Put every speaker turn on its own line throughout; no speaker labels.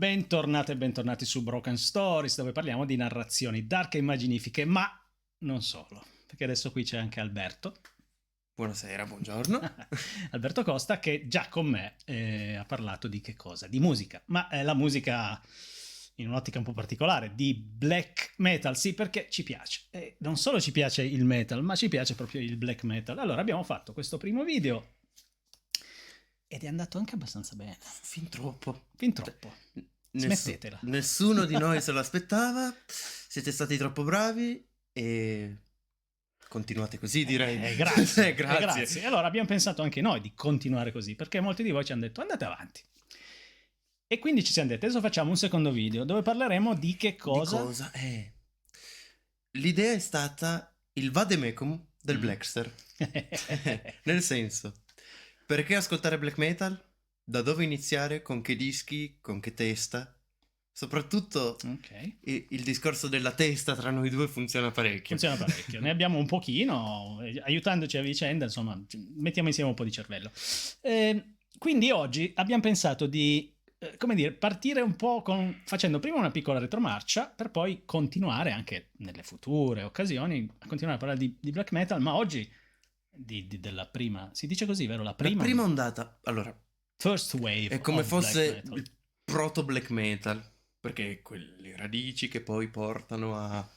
bentornate e bentornati su Broken Stories, dove parliamo di narrazioni dark e immaginifiche, ma non solo, perché adesso qui c'è anche Alberto.
Buonasera, buongiorno.
Alberto Costa, che già con me ha parlato di che cosa? Di musica, ma la musica in un'ottica un po' particolare, di black metal, sì, perché ci piace. E non solo ci piace il metal, ma ci piace proprio il black metal. Allora abbiamo fatto questo primo video ed è andato anche abbastanza bene.
Fin troppo.
Smettetela.
Nessuno di noi se lo aspettava. Siete stati troppo bravi e continuate così, direi.
Grazie. Grazie. Allora abbiamo pensato anche noi di continuare così, perché molti di voi ci hanno detto andate avanti. E quindi ci siamo detti, adesso facciamo un secondo video dove parleremo di che cosa?
Di cosa? L'idea è stata il vademecum del Blackster. Nel senso, perché ascoltare black metal? Da dove iniziare? Con che dischi? Con che testa? Soprattutto il discorso della testa tra noi due funziona parecchio.
Ne abbiamo un pochino, aiutandoci a vicenda, insomma, mettiamo insieme un po' di cervello. Quindi oggi abbiamo pensato di, partire un po' facendo prima una piccola retromarcia, per poi continuare anche nelle future occasioni a continuare a parlare di black metal, ma oggi della prima, si dice così, vero? La prima
ondata. Allora,
first wave.
È come fosse il proto black metal, perché quelle radici che poi portano a...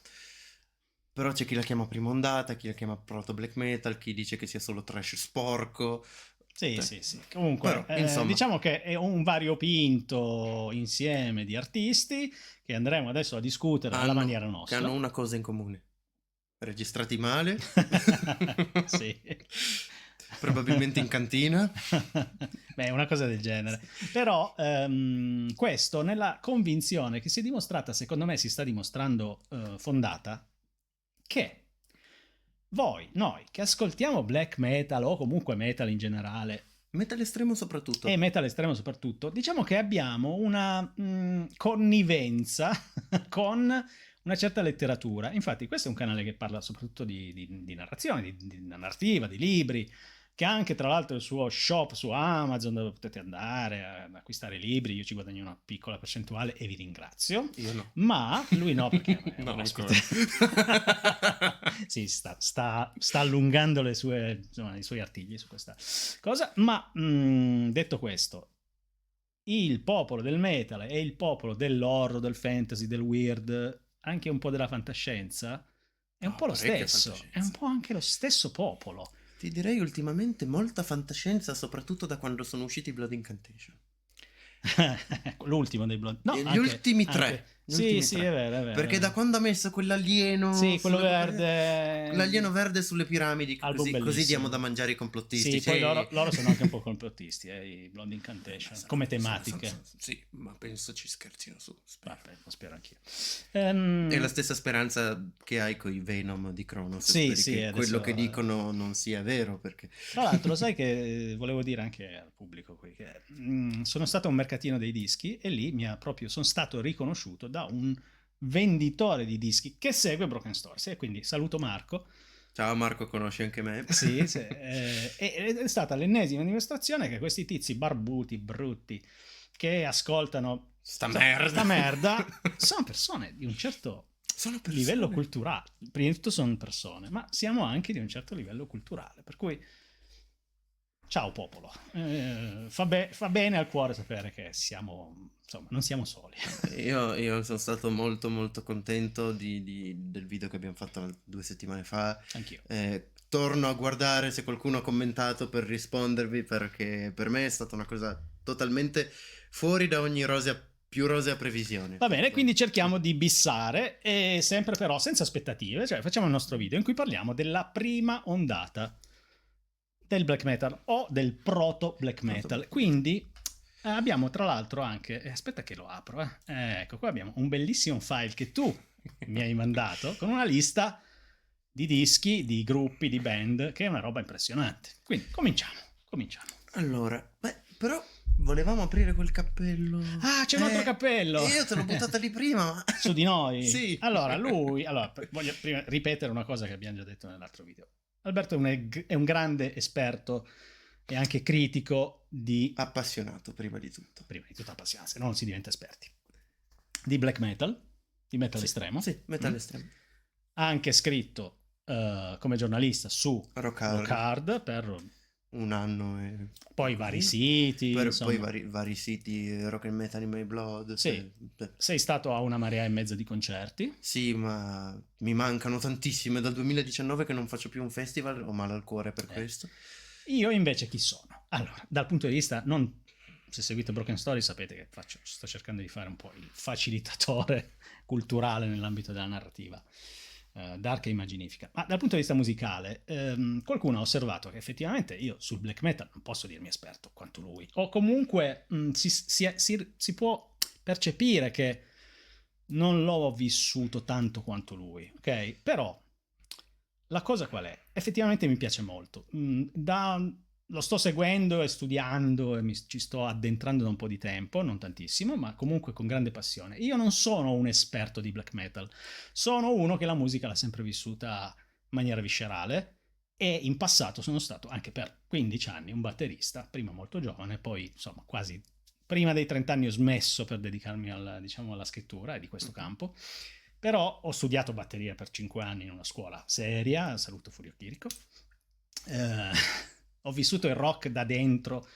Però c'è chi la chiama prima ondata, chi la chiama proto black metal, chi dice che sia solo trash sporco.
Sì. Comunque, però, insomma, diciamo che è un variopinto insieme di artisti che andremo adesso a discutere alla maniera nostra.
Che hanno una cosa in comune: registrati male.
Sì.
Probabilmente in cantina.
Beh, una cosa del genere. Però questo nella convinzione che si è dimostrata, secondo me si sta dimostrando fondata, che noi che ascoltiamo black metal o comunque metal in generale,
metal estremo soprattutto,
diciamo che abbiamo una connivenza con una certa letteratura. Infatti questo è un canale che parla soprattutto di narrazione, di narrativa, di libri, che ha anche tra l'altro il suo shop su Amazon dove potete andare ad acquistare libri. Io ci guadagno una piccola percentuale e vi ringrazio.
Io no.
Ma lui no, perché
no,
non sì, sta allungando i suoi artigli su questa cosa. Ma detto questo, il popolo del metal e il popolo dell'horror, del fantasy, del weird, anche un po' della fantascienza, è un po' lo stesso. È un po' anche lo stesso popolo.
Ti direi ultimamente molta fantascienza, soprattutto da quando sono usciti Blood Incantation.
L'ultimo dei Blood... No,
gli ultimi tre.
Sì, è vero.
Perché da quando ha messo quell'alieno...
Sì, quello verde...
L'alieno verde sulle piramidi, così diamo da mangiare ai complottisti.
Sì, poi loro sono anche un po' complottisti, i Blood Incantation, come tematiche.
Sì, ma penso ci scherzino su.
Vabbè, lo spero anch'io.
È la stessa speranza che hai con i Venom di Cronos.
Sì,
che quello che dicono non sia vero, perché...
Tra l'altro, lo sai che volevo dire anche al pubblico qui, che sono stato a un mercatino dei dischi e lì sono stato riconosciuto da un venditore di dischi che segue Broken Stories, e quindi saluto Marco.
Ciao Marco, conosci anche me?
Sì, è stata l'ennesima dimostrazione che questi tizi barbuti, brutti, che ascoltano sta merda sono persone di un certo livello culturale. Prima di tutto sono persone, ma siamo anche di un certo livello culturale, per cui ciao popolo, fa bene al cuore sapere che non siamo soli.
Io sono stato molto molto contento del video che abbiamo fatto 2 settimane fa.
Anch'io.
Torno a guardare se qualcuno ha commentato per rispondervi, perché per me è stata una cosa totalmente fuori da ogni più rosea previsione.
Va bene, quindi cerchiamo di bissare, e sempre però senza aspettative, cioè facciamo il nostro video in cui parliamo della prima ondata del black metal o del proto black metal. Quindi abbiamo tra l'altro anche, aspetta che lo apro, ecco qua abbiamo un bellissimo file che tu mi hai mandato con una lista di dischi, di gruppi, di band, che è una roba impressionante. Quindi cominciamo.
Allora, però volevamo aprire quel cappello.
Ah, c'è un altro cappello.
Io te l'ho buttata lì prima.
Su di noi?
Sì.
Allora, voglio prima ripetere una cosa che abbiamo già detto nell'altro video. Alberto è un grande esperto e anche critico di...
Appassionato prima di tutto.
Prima di tutto appassionato, se no non si diventa esperti. Di black metal, di metal estremo.
Sì, metal estremo.
Ha anche scritto come giornalista su
Rock
Hard per
un anno e
poi vari siti,
poi vari siti, Rock and Metal in My Blood.
Sì. Sei stato a una marea e mezza di concerti.
Sì, ma mi mancano tantissime. Dal 2019 che non faccio più un festival, ho male al cuore per questo.
Io invece chi sono? Allora, dal punto di vista, non, se seguite Broken Story sapete che sto cercando di fare un po' il facilitatore culturale nell'ambito della narrativa dark e immaginifica, ma dal punto di vista musicale qualcuno ha osservato che effettivamente io sul black metal non posso dirmi esperto quanto lui, o comunque si può percepire che non l'ho vissuto tanto quanto lui, ok? Però la cosa qual è? Effettivamente mi piace molto. Lo sto seguendo e studiando e ci sto addentrando da un po' di tempo, non tantissimo, ma comunque con grande passione. Io non sono un esperto di black metal, sono uno che la musica l'ha sempre vissuta in maniera viscerale e in passato sono stato anche per 15 anni un batterista, prima molto giovane, poi insomma quasi prima dei 30 anni ho smesso per dedicarmi alla scrittura e di questo campo. Però ho studiato batteria per 5 anni in una scuola seria, saluto Furio Chirico. Ho vissuto il rock da dentro,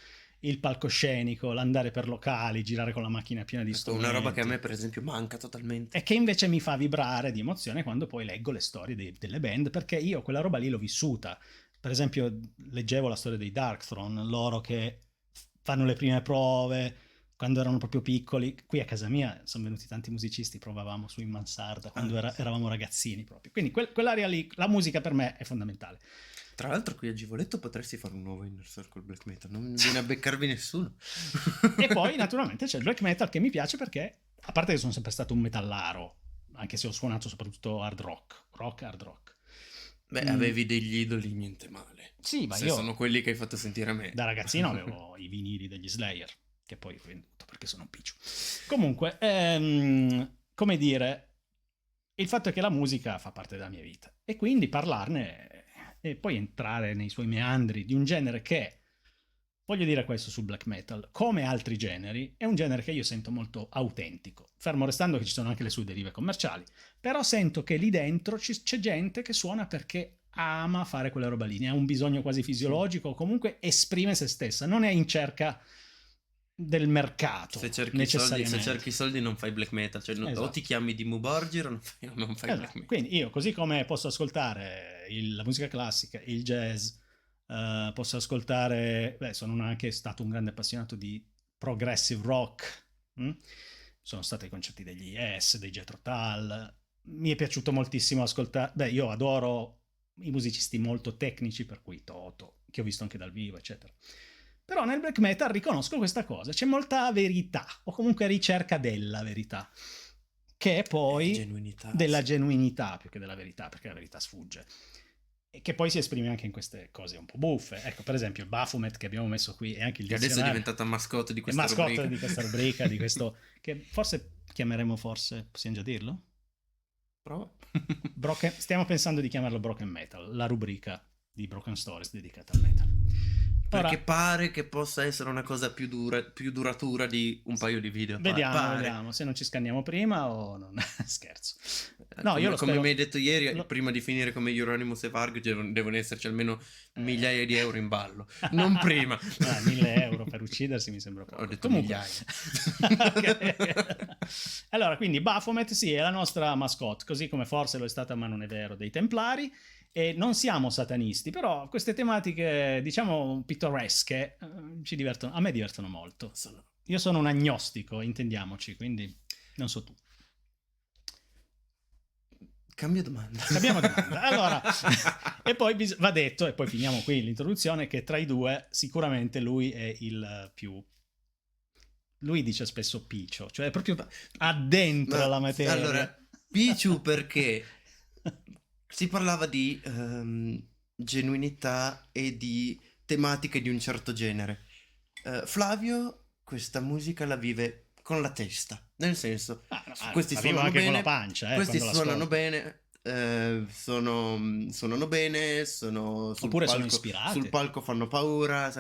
il palcoscenico, l'andare per locali, girare con la macchina piena di strumenti.
Una roba che a me per esempio manca totalmente.
E che invece mi fa vibrare di emozione quando poi leggo le storie delle band, perché io quella roba lì l'ho vissuta. Per esempio leggevo la storia dei Darkthrone, loro che fanno le prime prove quando erano proprio piccoli. Qui a casa mia sono venuti tanti musicisti, provavamo su in mansarda quando eravamo ragazzini proprio. Quindi quell'area lì, la musica per me è fondamentale.
Tra l'altro qui a Givoletto potresti fare un nuovo Inner Circle Black Metal, non viene a beccarvi nessuno.
E poi naturalmente c'è il black metal che mi piace perché, a parte che sono sempre stato un metallaro, anche se ho suonato soprattutto hard rock.
Beh, avevi degli idoli, niente male.
Sì, ma
se
io
sono quelli che hai fatto sentire a me.
Da ragazzino avevo i vinili degli Slayer, che poi ho venduto perché sono un piccio. Comunque, come dire, il fatto è che la musica fa parte della mia vita e quindi parlarne e poi entrare nei suoi meandri di un genere che, voglio dire questo sul black metal, come altri generi, è un genere che io sento molto autentico, fermo restando che ci sono anche le sue derive commerciali, però sento che lì dentro c'è gente che suona perché ama fare quella roba lì, ne ha un bisogno quasi fisiologico, o comunque esprime se stessa, non è in cerca del mercato.
Se cerchi soldi non fai black metal, cioè esatto. O ti chiami Dimmu Borgir o non fai black metal.
Quindi io, così come posso ascoltare la musica classica, il jazz, posso ascoltare, sono anche stato un grande appassionato di progressive rock, sono stato ai concerti degli Yes, dei Jethro Tull, mi è piaciuto moltissimo ascoltare, io adoro i musicisti molto tecnici, per cui Toto, che ho visto anche dal vivo, eccetera. Però nel black metal riconosco questa cosa, c'è molta verità, o comunque ricerca della verità, che è poi della genuinità più che della verità, perché la verità sfugge. E che poi si esprime anche in queste cose un po' buffe. Ecco, per esempio il Baphomet che abbiamo messo qui è anche il dizionario.
Adesso è diventata mascotte di questa rubrica.
Mascotte di questa rubrica, di questo che forse chiameremo, possiamo già dirlo?
Prova.
Stiamo pensando di chiamarlo Broken Metal, la rubrica di Broken Stories dedicata al metal.
Perché pare che possa essere una cosa più duratura di un paio di video.
Vediamo se non ci scanniamo prima o non. Scherzo. No,
come mi hai detto ieri, prima di finire come Euronymous e Varg devono esserci almeno migliaia di euro in ballo, non prima.
1.000 euro per uccidersi mi sembra poco.
Ho detto migliaia.
Okay. Allora, quindi Baphomet sì, è la nostra mascotte, così come forse lo è stata, ma non è vero, dei Templari. E non siamo satanisti, però queste tematiche, diciamo, pittoresche ci divertono, a me divertono molto. Io sono un agnostico, intendiamoci, quindi non so tu.
Cambiamo domanda.
Allora, e poi va detto, e poi finiamo qui l'introduzione, che tra i due sicuramente lui è il più... Lui dice spesso piccio, cioè proprio addentro alla materia.
Allora, picciu perché... Si parlava di genuinità e di tematiche di un certo genere. Flavio questa musica la vive con la testa, nel senso questi suonano
anche
bene,
con la pancia,
questi suonano bene, suonano bene,
Oppure sono ispirati.
sul palco fanno paura.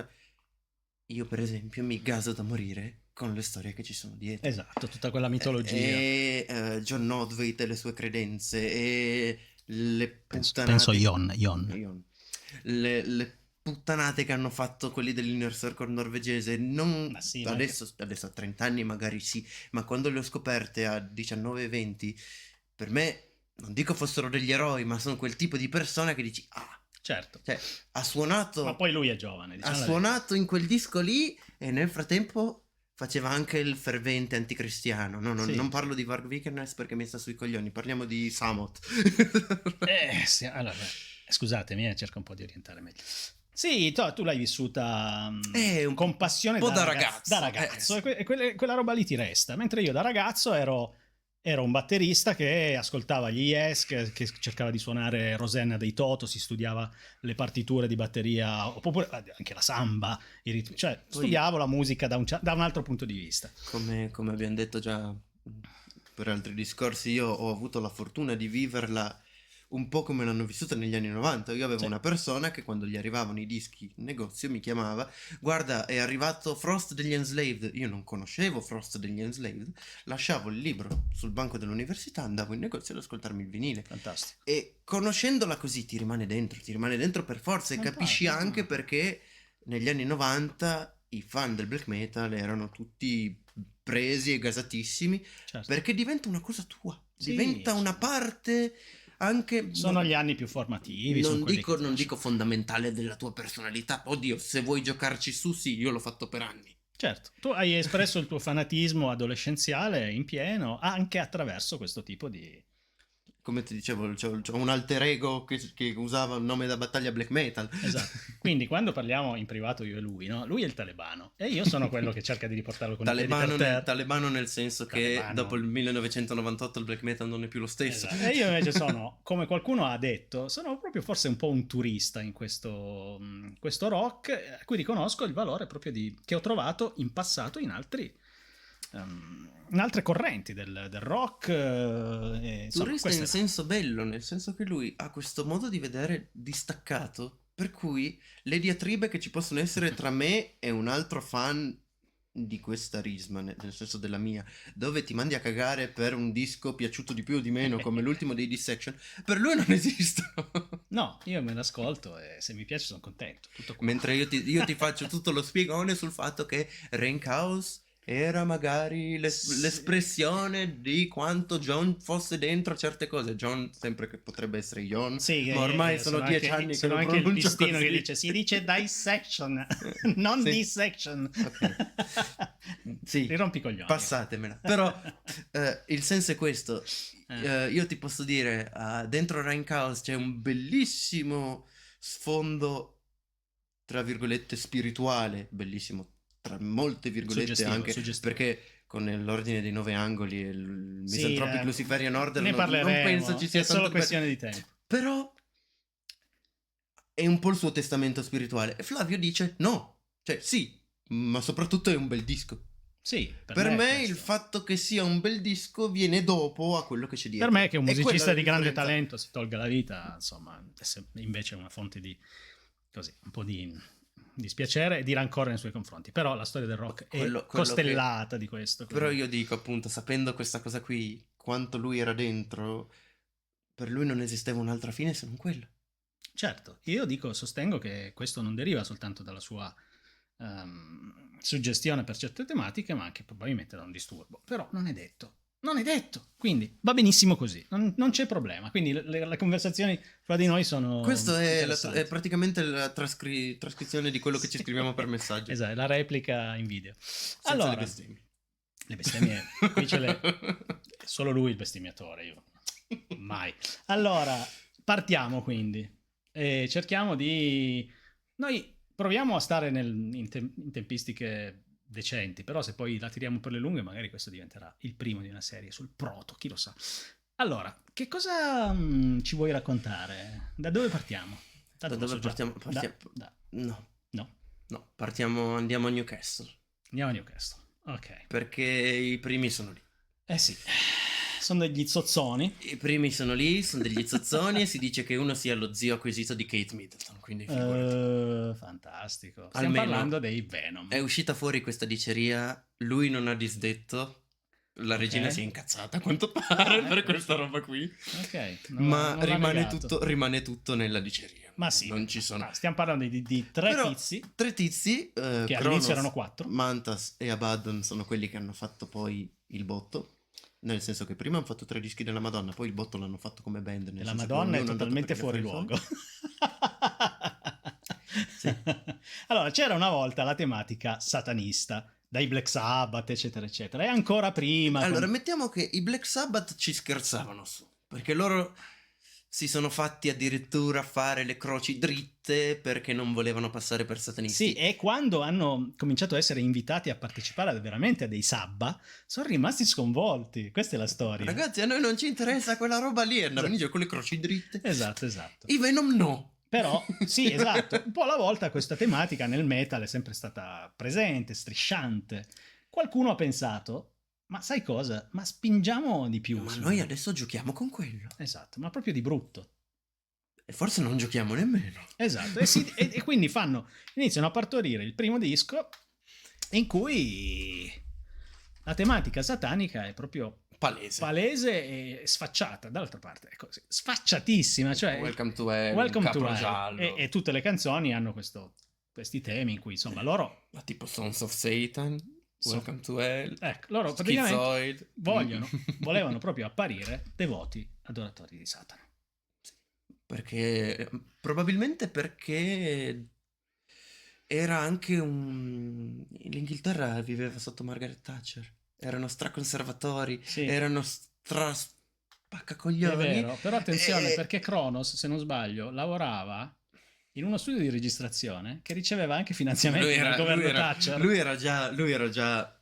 Io per esempio mi gaso da morire con le storie che ci sono dietro.
Esatto, tutta quella mitologia.
E John Notveit e le sue credenze e le puttanate.
Penso Jon.
Le puttanate che hanno fatto quelli dell'Inner Circle norvegese. Non
Ma sì,
adesso a 30 anni magari sì, ma quando le ho scoperte a 19 e 20, per me non dico fossero degli eroi, ma sono quel tipo di persona che dici
certo.
Cioè, ha suonato.
Ma poi lui è giovane, diciamo.
Ha suonato in quel disco lì e nel frattempo faceva anche il fervente anticristiano. No,
Sì.
non parlo di Varg Vikernes perché mi sta sui coglioni, parliamo di Samot.
Sì, allora, scusatemi, cerco un po' di orientare meglio. Sì, tu l'hai vissuta con passione
da ragazzo.
Da ragazzo. E quella roba lì ti resta. Mentre io da ragazzo ero un batterista che ascoltava gli Yes, che cercava di suonare Rosanna dei Toto, si studiava le partiture di batteria, oppure anche la samba, i ritmi, cioè studiavo la musica da un altro punto di vista.
Come abbiamo detto già per altri discorsi, io ho avuto la fortuna di viverla un po' come l'hanno vissuta negli anni 90. Io avevo una persona che quando gli arrivavano i dischi in negozio mi chiamava: guarda, è arrivato Frost degli Enslaved. Io non conoscevo Frost degli Enslaved, lasciavo il libro sul banco dell'università, andavo in negozio ad ascoltarmi il vinile.
Fantastico.
E conoscendola così ti rimane dentro per forza, e capisci anche perché negli anni 90 i fan del black metal erano tutti presi e gasatissimi, perché diventa una cosa tua, diventa una parte. Anche
sono gli anni più formativi.
Non dico fondamentale della tua personalità. Oddio, se vuoi giocarci su, sì, io l'ho fatto per anni.
Certo, tu hai espresso il tuo fanatismo adolescenziale in pieno anche attraverso questo tipo di...
Come ti dicevo, c'ho un alter ego che usava il nome da battaglia black metal.
Esatto. Quindi quando parliamo in privato io e lui, no? Lui è il talebano e io sono quello che cerca di riportarlo con i piedi per terra.
Talebano nel senso che dopo il 1998 il black metal non è più lo stesso.
Esatto. E io invece sono, come qualcuno ha detto, sono proprio forse un po' un turista in questo rock, a cui riconosco il valore proprio che ho trovato in passato in altre correnti del rock.
Turista in senso bello, nel senso che lui ha questo modo di vedere distaccato, per cui le diatribe che ci possono essere tra me e un altro fan di questa risma, nel senso della mia, dove ti mandi a cagare per un disco piaciuto di più o di meno come l'ultimo dei Dissection, per lui non esistono.
No, io me l'ascolto e se mi piace sono contento, tutto qua.
Mentre io ti faccio tutto lo spiegone sul fatto che Rain Chaos era magari l'espressione di quanto John fosse dentro certe cose. John, sempre che potrebbe essere John,
sì,
ma ormai sono 10 anni che lo
anche il pistino
così.
che dice, si dice dissection, non
sì.
dissection.
Okay. Sì,
li rompi coglioni.
Passatemela. Però il senso è questo. Io ti posso dire, dentro Rain Chaos c'è un bellissimo sfondo, tra virgolette, spirituale, bellissimo, tra molte virgolette, anche perché con l'ordine dei 9 angoli e il Misanthropic Luciferian Order
ne parleremo,
non penso ci sia
è solo questione di tempo.
Però è un po' il suo testamento spirituale. E Flavio dice no, cioè sì, ma soprattutto è un bel disco.
Sì,
per me il fatto che sia un bel disco viene dopo a quello che c'è dietro.
Per me che un musicista di grande talento si tolga la vita, insomma, invece è una fonte di così, un po' di dispiacere e di rancore nei suoi confronti. Però la storia del rock è costellata di questo.
Però io dico, appunto, sapendo questa cosa qui, quanto lui era dentro, per lui non esisteva un'altra fine se non quella.
Certo, io sostengo che questo non deriva soltanto dalla sua suggestione per certe tematiche, ma anche probabilmente da un disturbo. Però non è detto. Quindi va benissimo così, non c'è problema. Quindi le conversazioni fra di noi sono...
Questo è praticamente la trascrizione di quello che ci scriviamo per messaggio.
Esatto, la replica in video.
Senza
allora,
le
bestemmie, qui c'è solo lui il bestemmiatore, io mai. Allora, partiamo quindi e cerchiamo di... Noi proviamo a stare in tempistiche decenti, però se poi la tiriamo per le lunghe magari questo diventerà il primo di una serie sul proto, chi lo sa. Allora, che cosa ci vuoi raccontare? Da dove partiamo?
Da dove partiamo? No, andiamo a Newcastle.
Andiamo a Newcastle, ok.
Perché i primi sono lì.
Sì, Sono degli zozzoni.
I primi sono lì, sono degli zozzoni e si dice che uno sia lo zio acquisito di Kate Middleton, quindi figurati.
Fantastico. Stiamo
Almeno
parlando dei Venom.
È uscita fuori questa diceria, lui non ha disdetto, la regina si è incazzata a quanto pare per questa roba qui.
Ok.
Ma
non l'ha negato.
rimane tutto nella diceria.
Ma sì.
Non ci sono.
Stiamo parlando di tre
Però,
tizi.
Tre tizi,
Che
Cronos,
all'inizio erano 4.
Mantas e Abaddon sono quelli che hanno fatto poi il botto. Nel senso che prima hanno fatto 3 dischi della Madonna, poi il botto l'hanno fatto come band.
E la Madonna è totalmente fuori luogo.
Sì.
Allora, c'era una volta la tematica satanista, dai Black Sabbath, eccetera, eccetera. E ancora prima...
Allora, mettiamo che i Black Sabbath ci scherzavano su, perché loro si sono fatti addirittura fare le croci dritte perché non volevano passare per satanisti.
Sì, e quando hanno cominciato a essere invitati a partecipare veramente a dei sabba, sono rimasti sconvolti. Questa è la storia.
Ragazzi, a noi non ci interessa quella roba lì, andavano in giro con le croci dritte.
Esatto.
I Venom no.
Però, sì, esatto, un po' alla volta questa tematica nel metal è sempre stata presente, strisciante. Qualcuno ha pensato, ma sai cosa? Ma spingiamo di più.
Ma noi adesso giochiamo con quello.
Esatto, ma proprio di brutto.
E forse non giochiamo nemmeno.
Esatto, e quindi iniziano a partorire il primo disco in cui la tematica satanica è proprio palese e sfacciata. Dall'altra parte è così, sfacciatissima, cioè
Welcome to Hell,
Welcome to
Capro
Hell.
Giallo.
E tutte le canzoni hanno questi temi in cui insomma loro
tipo Sons of Satan, Welcome to Hell,
ecco, loro praticamente volevano proprio apparire devoti adoratori di Satana.
Probabilmente perché era anche l'Inghilterra viveva sotto Margaret Thatcher, erano straconservatori,
Sì.
erano spaccacoglioni.
È vero, però attenzione perché Cronos, se non sbaglio, lavorava in uno studio di registrazione che riceveva anche finanziamenti dal governo Thatcher.
Lui era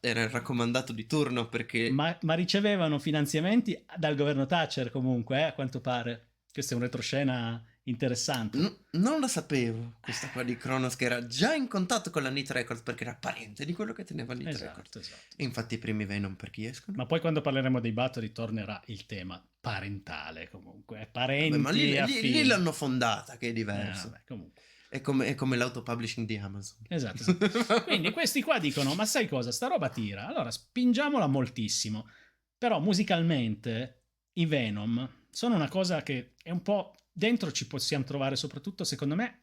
il raccomandato di turno perché...
Ma ricevevano finanziamenti dal governo Thatcher comunque, a quanto pare. Questo è un retroscena interessante.
Non la sapevo, questa qua di Cronos, che era già in contatto con la Neat Records perché era parente di quello che teneva Neat Records.
Esatto.
E infatti i primi Venom per chi escono.
Ma poi quando parleremo dei Bathory tornerà il tema parentale comunque, parenti.
Ma lì l'hanno fondata, che è diverso.
Vabbè, comunque.
È come l'autopublishing di Amazon.
Esatto. Quindi questi qua dicono, ma sai cosa, sta roba tira, allora spingiamola moltissimo. Però musicalmente i Venom sono una cosa che è un po'... Dentro ci possiamo trovare soprattutto, secondo me,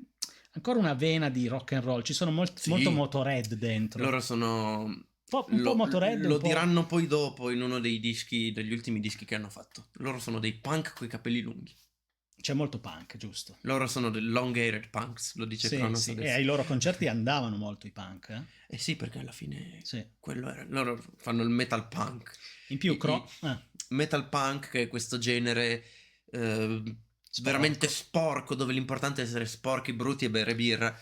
ancora una vena di rock and roll. Ci sono molto Motorhead dentro.
Loro sono...
un po' Motorhead.
Lo diranno poi dopo in uno degli ultimi dischi che hanno fatto. Loro sono dei punk coi capelli lunghi.
C'è molto punk, giusto?
Loro sono dei long-haired punks, lo dice Cronos.
Sì. E ai loro concerti andavano molto i punk.
Eh sì, perché alla fine
sì.
Quello era. Loro fanno il metal punk.
In più,
metal punk, che è questo genere veramente sporco, dove l'importante è essere sporchi, brutti e bere birra.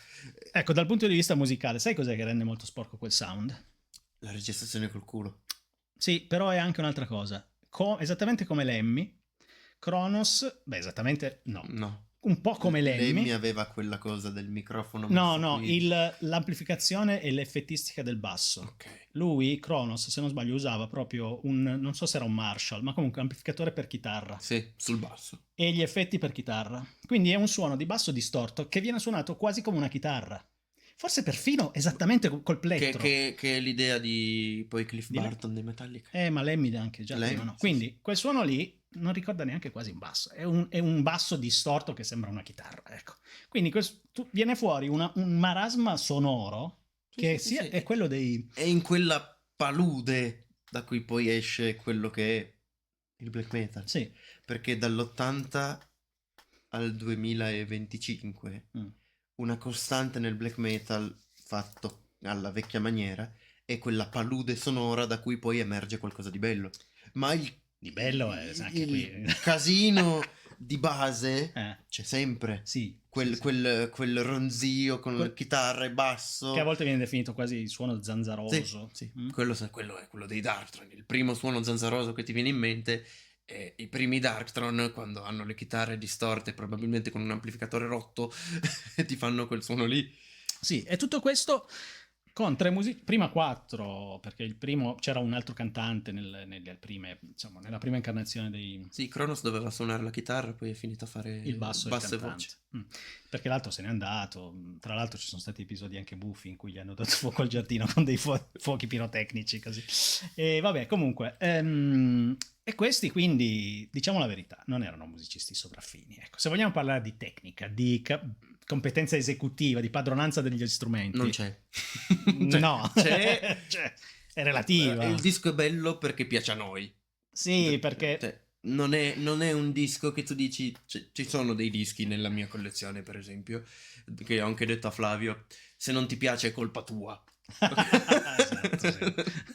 Ecco, dal punto di vista musicale, sai cos'è che rende molto sporco quel sound?
La registrazione col culo.
Sì, però è anche un'altra cosa. Esattamente come Lemmy, Cronos, esattamente no. Un po' come Lemmy
aveva quella cosa del microfono.
No, l'amplificazione e l'effettistica del basso.
Okay.
Lui, Cronos, se non sbaglio, usava proprio non so se era un Marshall, ma comunque un amplificatore per chitarra.
Sì, sul basso.
E gli effetti per chitarra. Quindi è un suono di basso distorto che viene suonato quasi come una chitarra. Forse perfino esattamente col plettro.
Che è l'idea di poi Cliff Burton dei Metallica.
Ma Lemmy anche già. No. Quindi quel suono lì non ricorda neanche quasi un basso. È un basso distorto che sembra una chitarra. Ecco. Quindi viene fuori un marasma sonoro che è quello dei...
È in quella palude da cui poi esce quello che è il black metal.
Sì.
Perché dall'80 al 2025... una costante nel black metal fatto alla vecchia maniera è quella palude sonora da cui poi emerge qualcosa di bello. Ma il casino di base c'è sempre.
Sì.
Quel ronzio con chitarra e basso.
Che a volte viene definito quasi il suono zanzaroso.
Sì. Quello è quello dei Darkthrone. Il primo suono zanzaroso che ti viene in mente è i primi Darkthrone, quando hanno le chitarre distorte, probabilmente con un amplificatore rotto, e ti fanno quel suono lì.
Sì, e tutto questo con tre prima quattro, perché il primo c'era un altro cantante nelle prime, insomma, nella prima incarnazione dei
Sì, Kronos doveva suonare la chitarra, poi è finito a fare
il basso e il
basso e
cantante.
voce.
Perché l'altro se n'è andato. Tra l'altro ci sono stati episodi anche buffi in cui gli hanno dato fuoco al giardino con dei fuochi pirotecnici così. E vabbè, comunque, e questi quindi, diciamo la verità, non erano musicisti sopraffini. Ecco, se vogliamo parlare di tecnica, di competenza esecutiva, di padronanza degli strumenti,
Non c'è.
No,
c'è.
Cioè, è relativa.
Il disco è bello perché piace a noi.
Sì, perché
Cioè, non è un disco che tu dici. Ci sono dei dischi nella mia collezione, per esempio, che ho anche detto a Flavio: se non ti piace è colpa tua.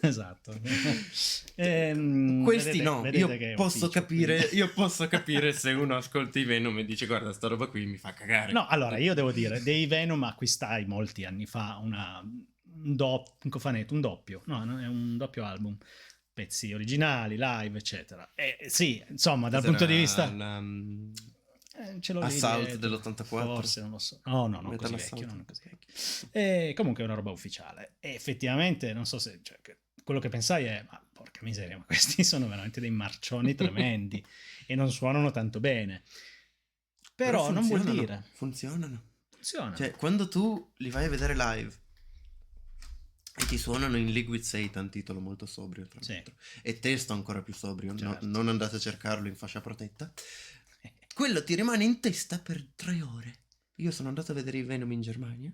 Esatto.
Questi no,
vedete che è
posso
ufficio,
capire,
quindi.
io posso capire se uno ascolta i Venom e dice guarda sta roba qui mi fa cagare.
No, allora io devo dire, dei Venom acquistai molti anni fa un cofanetto, un doppio, no, è un doppio album, pezzi originali, live, eccetera. E sì, insomma, dal punto di vista... ce l'ho lì
Assault
dietro.
dell'84.
Forse, non lo so. No, non
Metal
così
Assault.
vecchio, non così vecchio. E comunque è una roba ufficiale. E effettivamente, non so se... Cioè, quello che pensai è, ma porca miseria, ma questi sono veramente dei marcioni tremendi e non suonano tanto bene. Però non vuol dire...
Funzionano.
Funzionano.
Cioè, quando tu li vai a vedere live e ti suonano in Liquid Satan, titolo molto sobrio, tra l'altro, e testo ancora più sobrio,
Certo.
non andate a cercarlo in fascia protetta, quello ti rimane in testa per 3 ore. Io sono andato a vedere i Venom in Germania.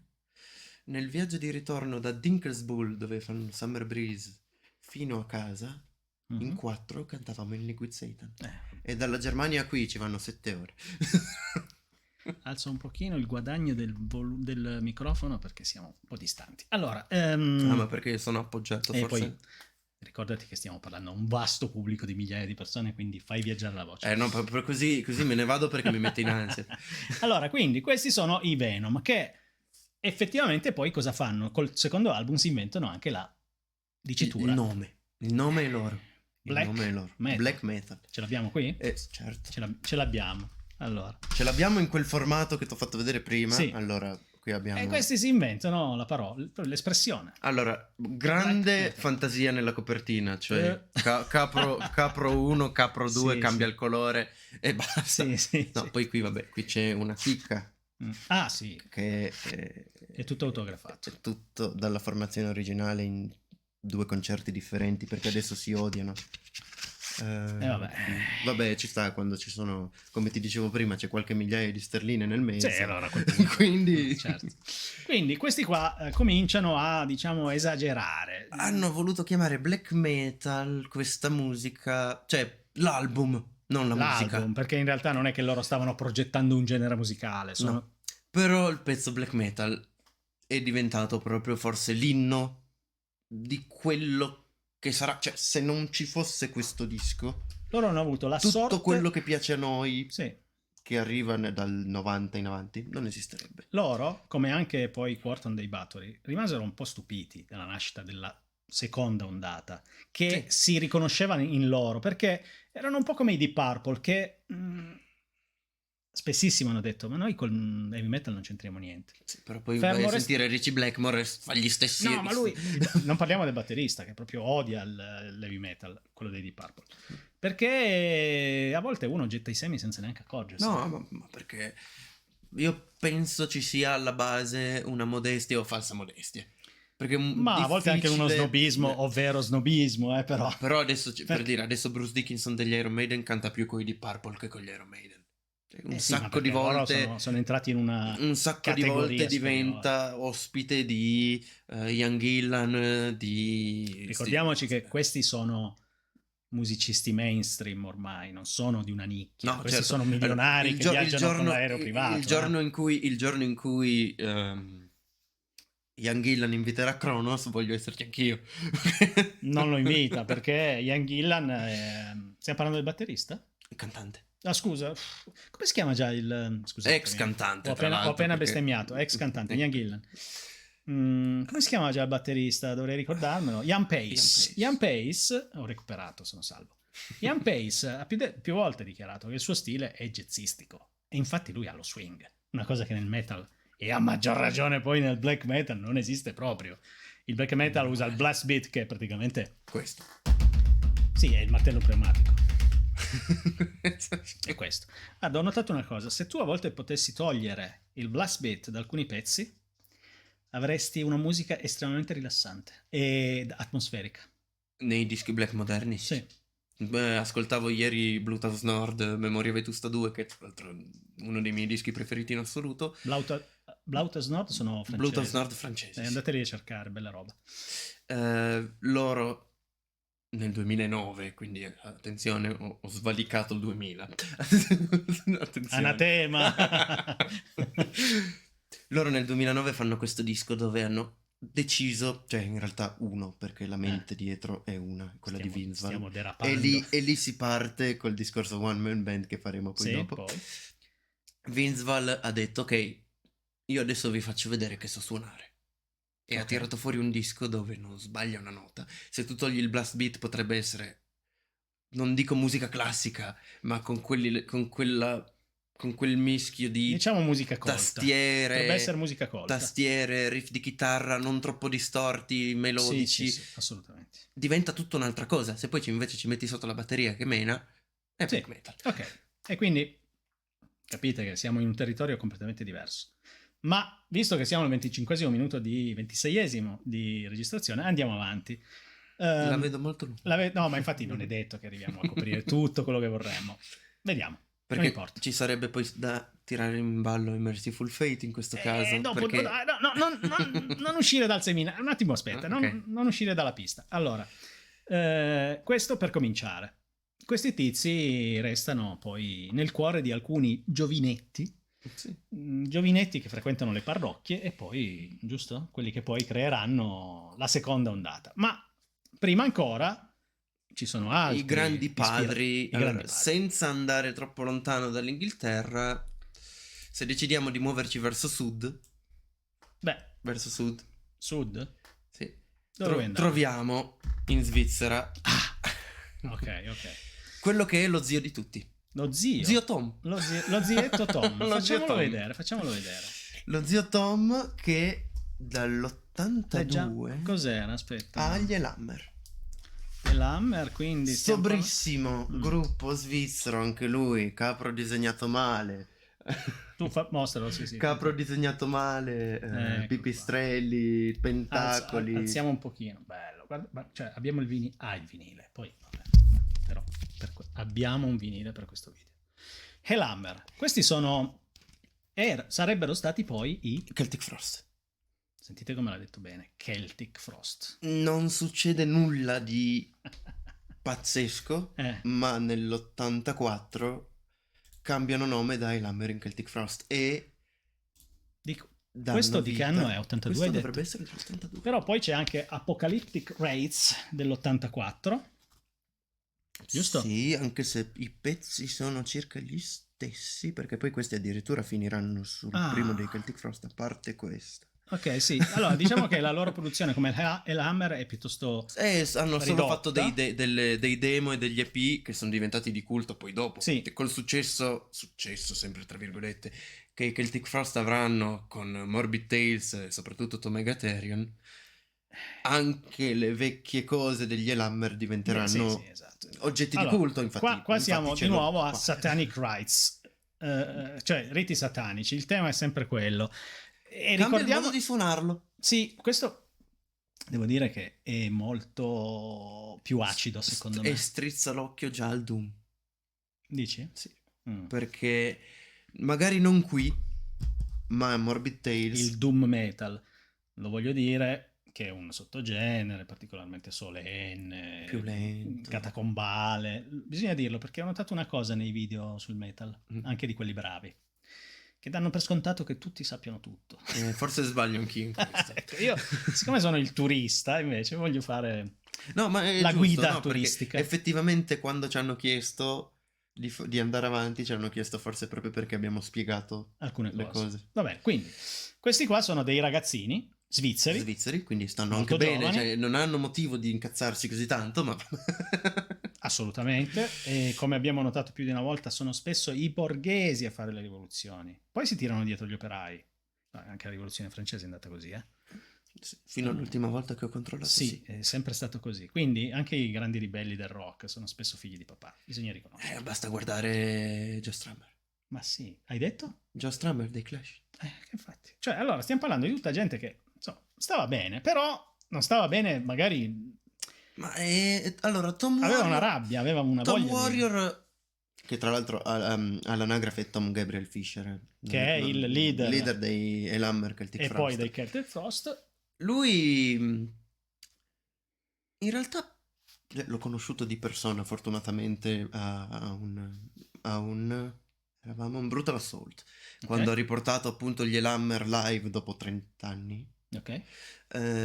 Nel viaggio di ritorno da Dinkelsbull, dove fanno Summer Breeze, fino a casa, in 4 cantavamo in Liquid Satan. E dalla Germania a qui ci vanno 7 ore.
Alzo un pochino il guadagno del microfono perché siamo un po' distanti. Allora,
ma perché sono appoggiato, forse?
Poi ricordati che stiamo parlando a un vasto pubblico di migliaia di persone, quindi fai viaggiare la voce.
No, proprio così me ne vado perché mi mette in ansia.
Allora, quindi questi sono i Venom, che effettivamente poi cosa fanno? Col secondo album si inventano anche la dicitura.
Il nome è loro.
Black
il nome è loro.
Metal.
Black Metal.
Ce l'abbiamo qui?
Certo.
Ce l'abbiamo. Allora.
Ce l'abbiamo in quel formato che ti ho fatto vedere prima.
Sì.
Allora, qui abbiamo...
E questi si inventano la parola, l'espressione.
Allora, grande fantasia nella copertina, cioè capro 1, capro 2,
sì,
cambia
sì.
il colore e basta.
Sì,
no, poi qui vabbè, qui c'è una chicca.
Ah sì,
che
è tutto autografato.
È tutto dalla formazione originale in 2 concerti differenti perché adesso si odiano. Vabbè, ci sta quando ci sono, come ti dicevo prima, c'è qualche migliaia di sterline nel mese.
Sì, allora
quindi...
certo. Quindi questi qua cominciano a, diciamo, esagerare.
Hanno voluto chiamare black metal questa musica, cioè l'album, non la musica.
Perché in realtà non è che loro stavano progettando un genere musicale.
No. Però il pezzo black metal è diventato proprio forse l'inno di quello che sarà, cioè se non ci fosse questo disco,
loro hanno avuto la
tutto
sorte,
quello che piace a noi,
sì,
che arriva dal 90 in avanti, non esisterebbe.
Loro, come anche poi Quarton dei Bathory, rimasero un po' stupiti dalla nascita della seconda ondata, che si riconoscevano in loro, perché erano un po' come i Deep Purple, che spessissimo hanno detto, ma noi con heavy metal non c'entriamo niente.
Sì, però poi vai a sentire Richie Blackmore e fa gli stessi...
No, ma lui... non parliamo del batterista, che proprio odia l'heavy metal, quello dei Deep Purple. Perché a volte uno getta i semi senza neanche accorgersi.
No, ma perché io penso ci sia alla base una modestia o falsa modestia. Perché
ma a volte anche uno snobismo, ovvero snobismo, però.
Però adesso, per dire, adesso Bruce Dickinson degli Iron Maiden canta più con i Deep Purple che con gli Iron Maiden. Un sacco di volte
sono entrati in una
un sacco di volte diventa ospite di Ian Gillan, di...
Ricordiamoci che questi sono musicisti mainstream ormai, non sono di una nicchia.
No,
questi
certo.
sono milionari che viaggiano con l'aereo privato.
Il giorno in cui Ian Gillan inviterà Kronos, voglio esserci anch'io.
Non lo invita perché Ian Gillan stiamo parlando del batterista?
Il cantante.
Ah, scusa, come si chiama già il... Scusate,
ex cantante,
ho appena bestemmiato, ex cantante, Ian Gillan. Come si chiama già il batterista? Dovrei ricordarmelo. Ian Pace. Ian Pace, ho recuperato, sono salvo. Ian Pace ha più volte dichiarato che il suo stile è jazzistico. E infatti lui ha lo swing, una cosa che nel metal, e a maggior ragione poi nel black metal, non esiste proprio. Il black metal usa il blast beat, che è praticamente...
Questo.
Sì, è il martello pneumatico. È questo. Guarda, ho notato una cosa: se tu a volte potessi togliere il blast beat da alcuni pezzi, avresti una musica estremamente rilassante ed atmosferica.
Nei dischi black moderni, sì.
Sì.
Beh, ascoltavo ieri Bluetooth Nord, Memoria Vetusta 2, che è tra l'altro uno dei miei dischi preferiti in assoluto.
Blautas Nord sono francesi.
Bluetooth Nord francesi. Sì.
Andateli a cercare, bella roba.
Loro nel 2009, quindi attenzione, ho svalicato il 2000. Attenzione.
Anatema!
Loro nel 2009 fanno questo disco dove hanno deciso, cioè in realtà uno, perché la mente dietro è una, quella di Vince
Stiamo
Vaughn.
derapando.
E lì si parte col discorso One Man Band che faremo poi dopo.
Poi.
Vince Vaughn ha detto: ok, io adesso vi faccio vedere che so suonare. E ha tirato fuori un disco dove non sbaglia una nota. Se tu togli il blast beat potrebbe essere, non dico musica classica, ma con quel mischio di,
diciamo, musica colta.
Tastiere.
Potrebbe essere musica colta.
Tastiere, riff di chitarra non troppo distorti, melodici.
Sì, assolutamente.
Diventa tutto un'altra cosa. Se poi invece ci metti sotto la batteria che mena, è black metal.
Ok. E quindi capite che siamo in un territorio completamente diverso. Ma visto che siamo al 25esimo minuto di 26esimo di registrazione, andiamo avanti.
La vedo molto lunga.
No, ma infatti non è detto che arriviamo a coprire tutto quello che vorremmo. Vediamo.
Perché ci sarebbe poi da tirare in ballo Merciful Fate in questo caso.
Dopo,
perché...
non uscire dal seminario. Un attimo, aspetta,
okay.
non uscire dalla pista. Allora, questo per cominciare. Questi tizi restano poi nel cuore di alcuni giovinetti.
Sì.
Giovinetti che frequentano le parrocchie e poi, giusto? Quelli che poi creeranno la seconda ondata. Ma prima ancora ci sono altri
i grandi padri.
padri.
Senza andare troppo lontano dall'Inghilterra, se decidiamo di muoverci verso sud, verso sud, sì, troviamo in Svizzera
ok
quello che è lo zio di tutti.
Lo zio
Tom.
Lo zietto Tom. Facciamolo vedere.
Lo zio Tom che dall'82
cos'era? Aspetta.
Ha gli Hammer.
Hammer, quindi
sobrissimo gruppo svizzero, anche lui, capro disegnato male.
Tu mostralo, sì.
Capro disegnato male, pipistrelli, pentacoli.
Alziamo un pochino. Bello. Guarda, cioè abbiamo il vinile, poi vabbè. Però abbiamo un vinile per questo video. Hellhammer. Questi sarebbero stati poi i
Celtic Frost.
Sentite come l'ha detto bene, Celtic Frost.
Non succede nulla di pazzesco, ma nell'84 cambiano nome da Hellhammer in Celtic Frost e
questo di che anno è? 82?
Questo dovrebbe essere dell'82.
Però poi c'è anche Apocalyptic Wraiths dell'84. Giusto?
Sì, anche se i pezzi sono circa gli stessi, perché poi questi addirittura finiranno sul primo dei Celtic Frost, a parte questo.
Ok, sì. Allora, diciamo che la loro produzione come Hellhammer è piuttosto
hanno
ridotta.
solo fatto dei demo e degli EP che sono diventati di culto poi dopo.
Sì.
Col successo sempre tra virgolette, che i Celtic Frost avranno con Morbid Tales e soprattutto Tomegatherion, anche le vecchie cose degli Hellhammer diventeranno
esatto.
oggetti di culto. Infatti,
qua siamo di nuovo a Satanic Rites, cioè riti satanici. Il tema è sempre quello. E
cambia il modo di suonarlo.
Sì, questo devo dire che è molto più acido, secondo me.
E strizza l'occhio già al Doom.
Dici?
Sì. Perché magari non qui, ma Morbid Tales.
Il Doom Metal, lo voglio dire, che è un sottogenere particolarmente solenne,
più lento,
catacombale. Bisogna dirlo, perché ho notato una cosa nei video sul metal, anche di quelli bravi, che danno per scontato che tutti sappiano tutto.
Forse sbaglio anch'io in questo.
Ecco, io, siccome sono il turista, invece voglio fare
la
guida turistica.
Effettivamente quando ci hanno chiesto di andare avanti, ci hanno chiesto forse proprio perché abbiamo spiegato
alcune
cose.
Va bene, quindi questi qua sono dei ragazzini svizzeri,
quindi stanno
molto
anche bene,
giovani.
Cioè, non hanno motivo di incazzarsi così tanto, ma
assolutamente. E come abbiamo notato più di una volta, sono spesso i borghesi a fare le rivoluzioni, poi si tirano dietro gli operai. Anche la rivoluzione francese è andata così,
Sì, fino all'ultima volta che ho controllato,
Sì, è sempre stato così. Quindi anche i grandi ribelli del rock sono spesso figli di papà, bisogna riconoscere.
Basta guardare Joe Strummer.
Ma sì, hai detto?
Joe Strummer dei Clash.
Che infatti. Cioè, allora, stiamo parlando di tutta gente che, insomma, stava bene, però non stava bene, magari
Ma allora, Tom
aveva
Warrior...
una rabbia, aveva una
Tom
voglia
Warrior, che tra l'altro all'anagrafe è Tom Gabriel Fisher,
che è il leader
dei Elhammer Celtic
e
Frost.
poi del Celtic Frost.
Lui in realtà l'ho conosciuto di persona, fortunatamente, eravamo a un Brutal Assault, quando ha riportato appunto gli Elhammer live dopo 30 anni.
Ok.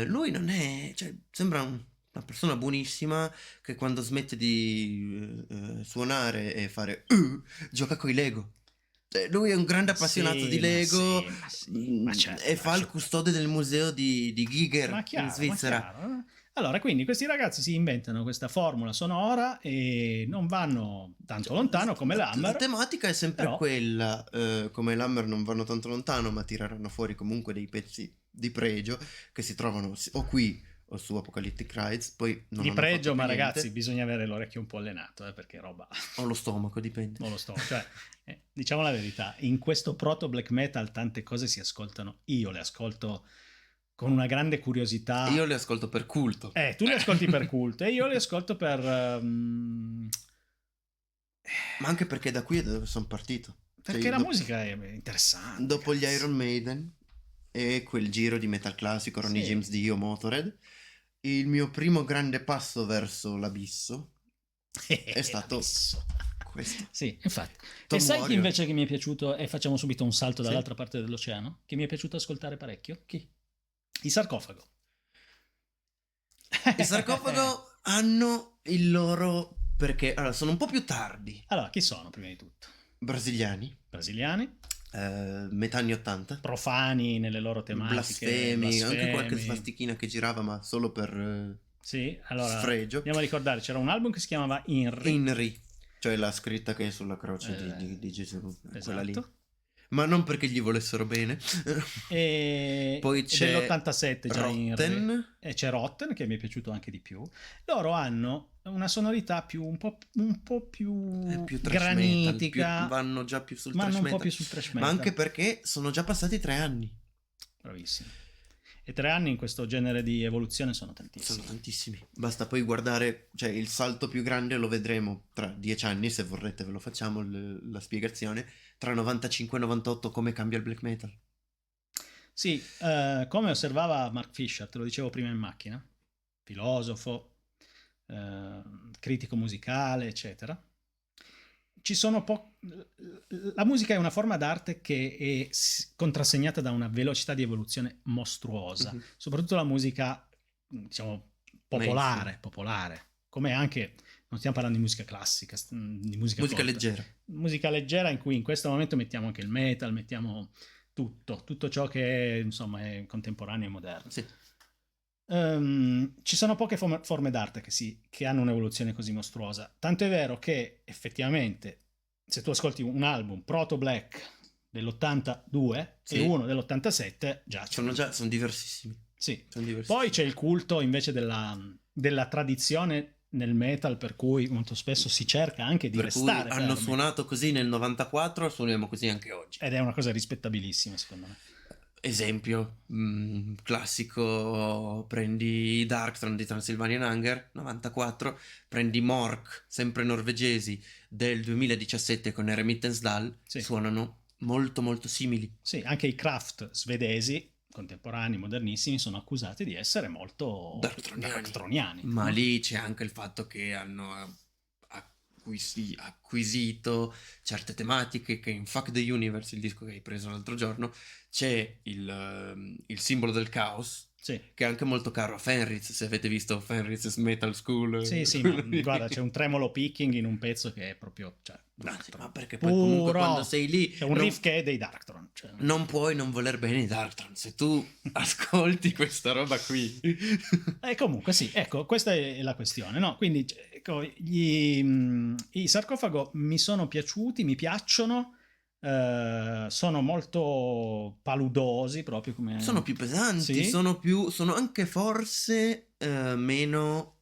Lui non è, cioè, sembra una persona buonissima che quando smette di suonare e fare gioca coi Lego. Lui è un grande appassionato
Sì,
di Lego,
ma certo,
e fa il custode del museo di Giger
ma chiaro,
in Svizzera.
ma chiaro. Allora, quindi questi ragazzi si inventano questa formula sonora e non vanno tanto lontano come l'Hammer.
La tematica è sempre
però...
quella, come l'Hammer non vanno tanto lontano, ma tireranno fuori comunque dei pezzi di pregio che si trovano o qui o su Apocalyptic Rides. Poi non
di
hanno
pregio,
fatto
ma
più
ragazzi,
niente.
bisogna avere l'orecchio un po' allenato, perché roba...
O lo stomaco, dipende.
Non lo sto, cioè, diciamo la verità, in questo proto black metal tante cose si ascoltano, io le ascolto con una grande curiosità.
Io le ascolto per culto.
Tu le ascolti per culto e io le ascolto per...
Ma anche perché da qui è da dove sono partito.
Perché
Cioè,
la musica è interessante.
Dopo gli
cazzo.
Iron Maiden e quel giro di metal classico, Ronnie
Sì.
James Dio, Motorhead, il mio primo grande passo verso l'abisso è stato questo.
Sì, infatti.
Tom
e sai chi
Warrior.
invece che mi è piaciuto, e facciamo subito un salto
Sì.
dall'altra parte dell'oceano, che mi è piaciuto ascoltare parecchio? Chi? I Sarcofago.
I Sarcofago hanno il loro... perché allora, sono un po' più tardi.
Allora, chi sono prima di tutto?
Brasiliani,
Brasiliani,
metà anni 80.
profani nelle loro tematiche,
Blasfemi, anche qualche svastichina che girava, ma solo per
sì, allora
sfregio.
andiamo a ricordare, c'era un album che si chiamava Inri.
Inri, cioè la scritta che è sulla croce di Gesù,
esatto.
quella lì. Ma non perché gli volessero bene.
E
poi c'è
dell'87 già
Rotten.
Inri. E c'è Rotten, che mi è piaciuto anche di più. Loro hanno una sonorità più un po' più granitica,
metal, vanno già più sul trash
un
metal.
po' più sul trash metal.
Ma anche perché sono già passati 3 anni.
Bravissimo. E 3 anni in questo genere di evoluzione sono tantissimi.
Sono tantissimi. Basta poi guardare, cioè il salto più grande lo vedremo tra 10 anni, se vorrete ve lo facciamo la spiegazione, tra 95 e 98 come cambia il black metal.
Sì, come osservava Mark Fisher, te lo dicevo prima in macchina, filosofo, critico musicale, eccetera. Ci sono la musica è una forma d'arte che è contrassegnata da una velocità di evoluzione mostruosa, soprattutto la musica, diciamo, popolare, come anche, non stiamo parlando di musica classica, di musica
leggera.
Musica leggera in cui in questo momento mettiamo anche il metal, mettiamo tutto ciò che insomma è contemporaneo e moderno.
Sì.
Ci sono poche forme d'arte che hanno un'evoluzione così mostruosa, tanto è vero che effettivamente se tu ascolti un album proto black dell'82 e uno dell'87 sono
diversissimi.
Sì.
Sono diversissimi.
Poi c'è il culto invece della tradizione nel metal, per cui molto spesso si cerca anche di restare
fermi. Hanno suonato così nel 94, suoniamo così anche oggi.
Ed è una cosa rispettabilissima, secondo me.
Esempio classico, prendi Darkthrone di Transylvanian Hunger 94, prendi Mork, sempre norvegesi, del 2017 con Eremittens Dal, suonano molto molto simili.
Sì, anche i Kraft svedesi contemporanei, modernissimi, sono accusati di essere molto darktroniani.
Ma lì c'è anche il fatto che hanno acquisito certe tematiche, che in Fuck the Universe, il disco che hai preso l'altro giorno, c'è il simbolo del caos, che è anche molto caro a Fenriz, se avete visto Fenriz's Metal School.
Sì, ma guarda, c'è un tremolo picking in un pezzo che è proprio, cioè,
ma perché poi comunque quando sei lì
c'è un riff che è dei Darkthrone, cioè.
Non puoi non voler bene i Darkthrone se tu ascolti questa roba qui.
E comunque sì, ecco, questa è la questione, no? Quindi ecco, i Sarcofago mi sono piaciuti, mi piacciono, sono molto paludosi, proprio come...
Sono più pesanti,
Sì.
sono anche forse meno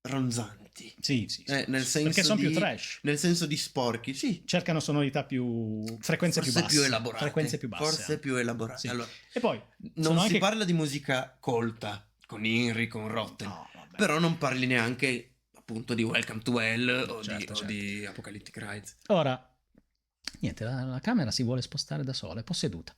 ronzanti.
Sì, sì, sì,
Nel
sì.
senso
Perché sono più
di
trash.
nel senso di sporchi, sì.
Cercano sonorità più... frequenze
Forse
più basse.
più elaborate.
Frequenze più basse.
Forse
anche.
più elaborate.
Sì.
Allora,
E poi
non
sono
si
anche...
parla di musica colta con Henry, con Rotten,
No, vabbè.
però non parli neanche appunto di Welcome to Hell o,
Certo,
di Apocalyptic Rides.
Ora, niente, la camera si vuole spostare da sola, è posseduta.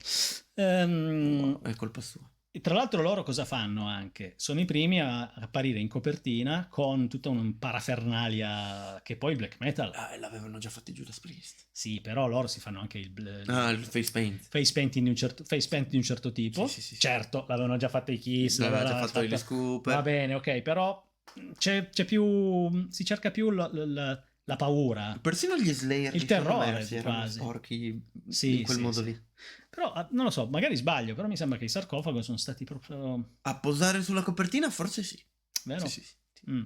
Wow, è colpa sua.
E tra l'altro loro cosa fanno anche? Sono i primi a apparire in copertina con tutta una parafernalia che poi black metal...
L'avevano già fatto i Judas Priest.
Sì, però loro si fanno anche il
Il face paint.
face paint di un certo tipo.
Sì.
Certo, l'avevano già fatto i Kiss,
L'aveva già fatto Alice Cooper.
Va bene, ok, però c'è più... si cerca più la paura.
Persino gli Slayer
Il
di
terrore,
Shadowverse erano
quasi.
sporchi
Sì,
in quel
sì,
modo
sì.
lì.
Però, non lo so, magari sbaglio, però mi sembra che i sarcofagi sono stati proprio...
A posare sulla copertina forse sì.
Vero?
Sì.
Mm.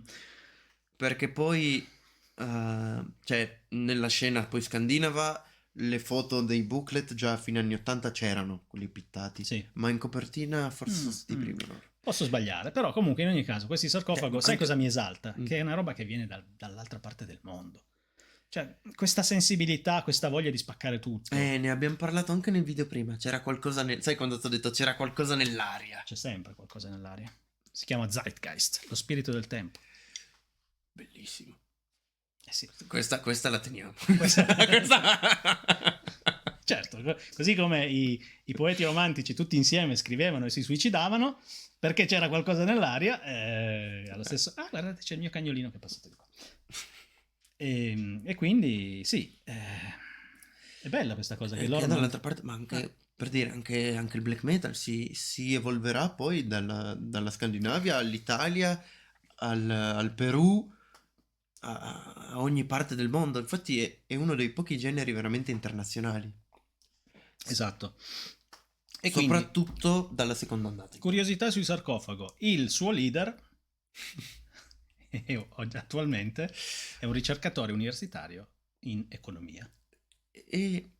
Perché poi, cioè, nella scena poi scandinava, le foto dei booklet già a fine anni 80 c'erano, quelli pittati.
Sì.
Ma in copertina forse sono stati i primi loro.
Posso sbagliare, però comunque in ogni caso questi sarcofagi, sai
anche-
cosa mi esalta? Che è una roba che viene dall'altra parte del mondo. Cioè, questa sensibilità, questa voglia di spaccare tutto.
Ne abbiamo parlato anche nel video prima, c'era qualcosa sai quando ti ho detto c'era qualcosa nell'aria.
C'è sempre qualcosa nell'aria. Si chiama Zeitgeist, lo spirito del tempo.
Bellissimo.
Sì.
Questa la teniamo.
Certo, così come i poeti romantici tutti insieme scrivevano e si suicidavano perché c'era qualcosa nell'aria, allo stesso... guardate, c'è il mio cagnolino che è passato di qua. E quindi sì, è bella questa cosa che loro...
dall'altra parte, ma anche per dire, anche il black metal si evolverà poi dalla Scandinavia all'Italia, al Perù, a ogni parte del mondo. Infatti è uno dei pochi generi veramente internazionali.
Esatto.
E soprattutto dalla seconda ondata.
Curiosità sui sarcofago. Il suo leader attualmente è un ricercatore universitario in economia.
E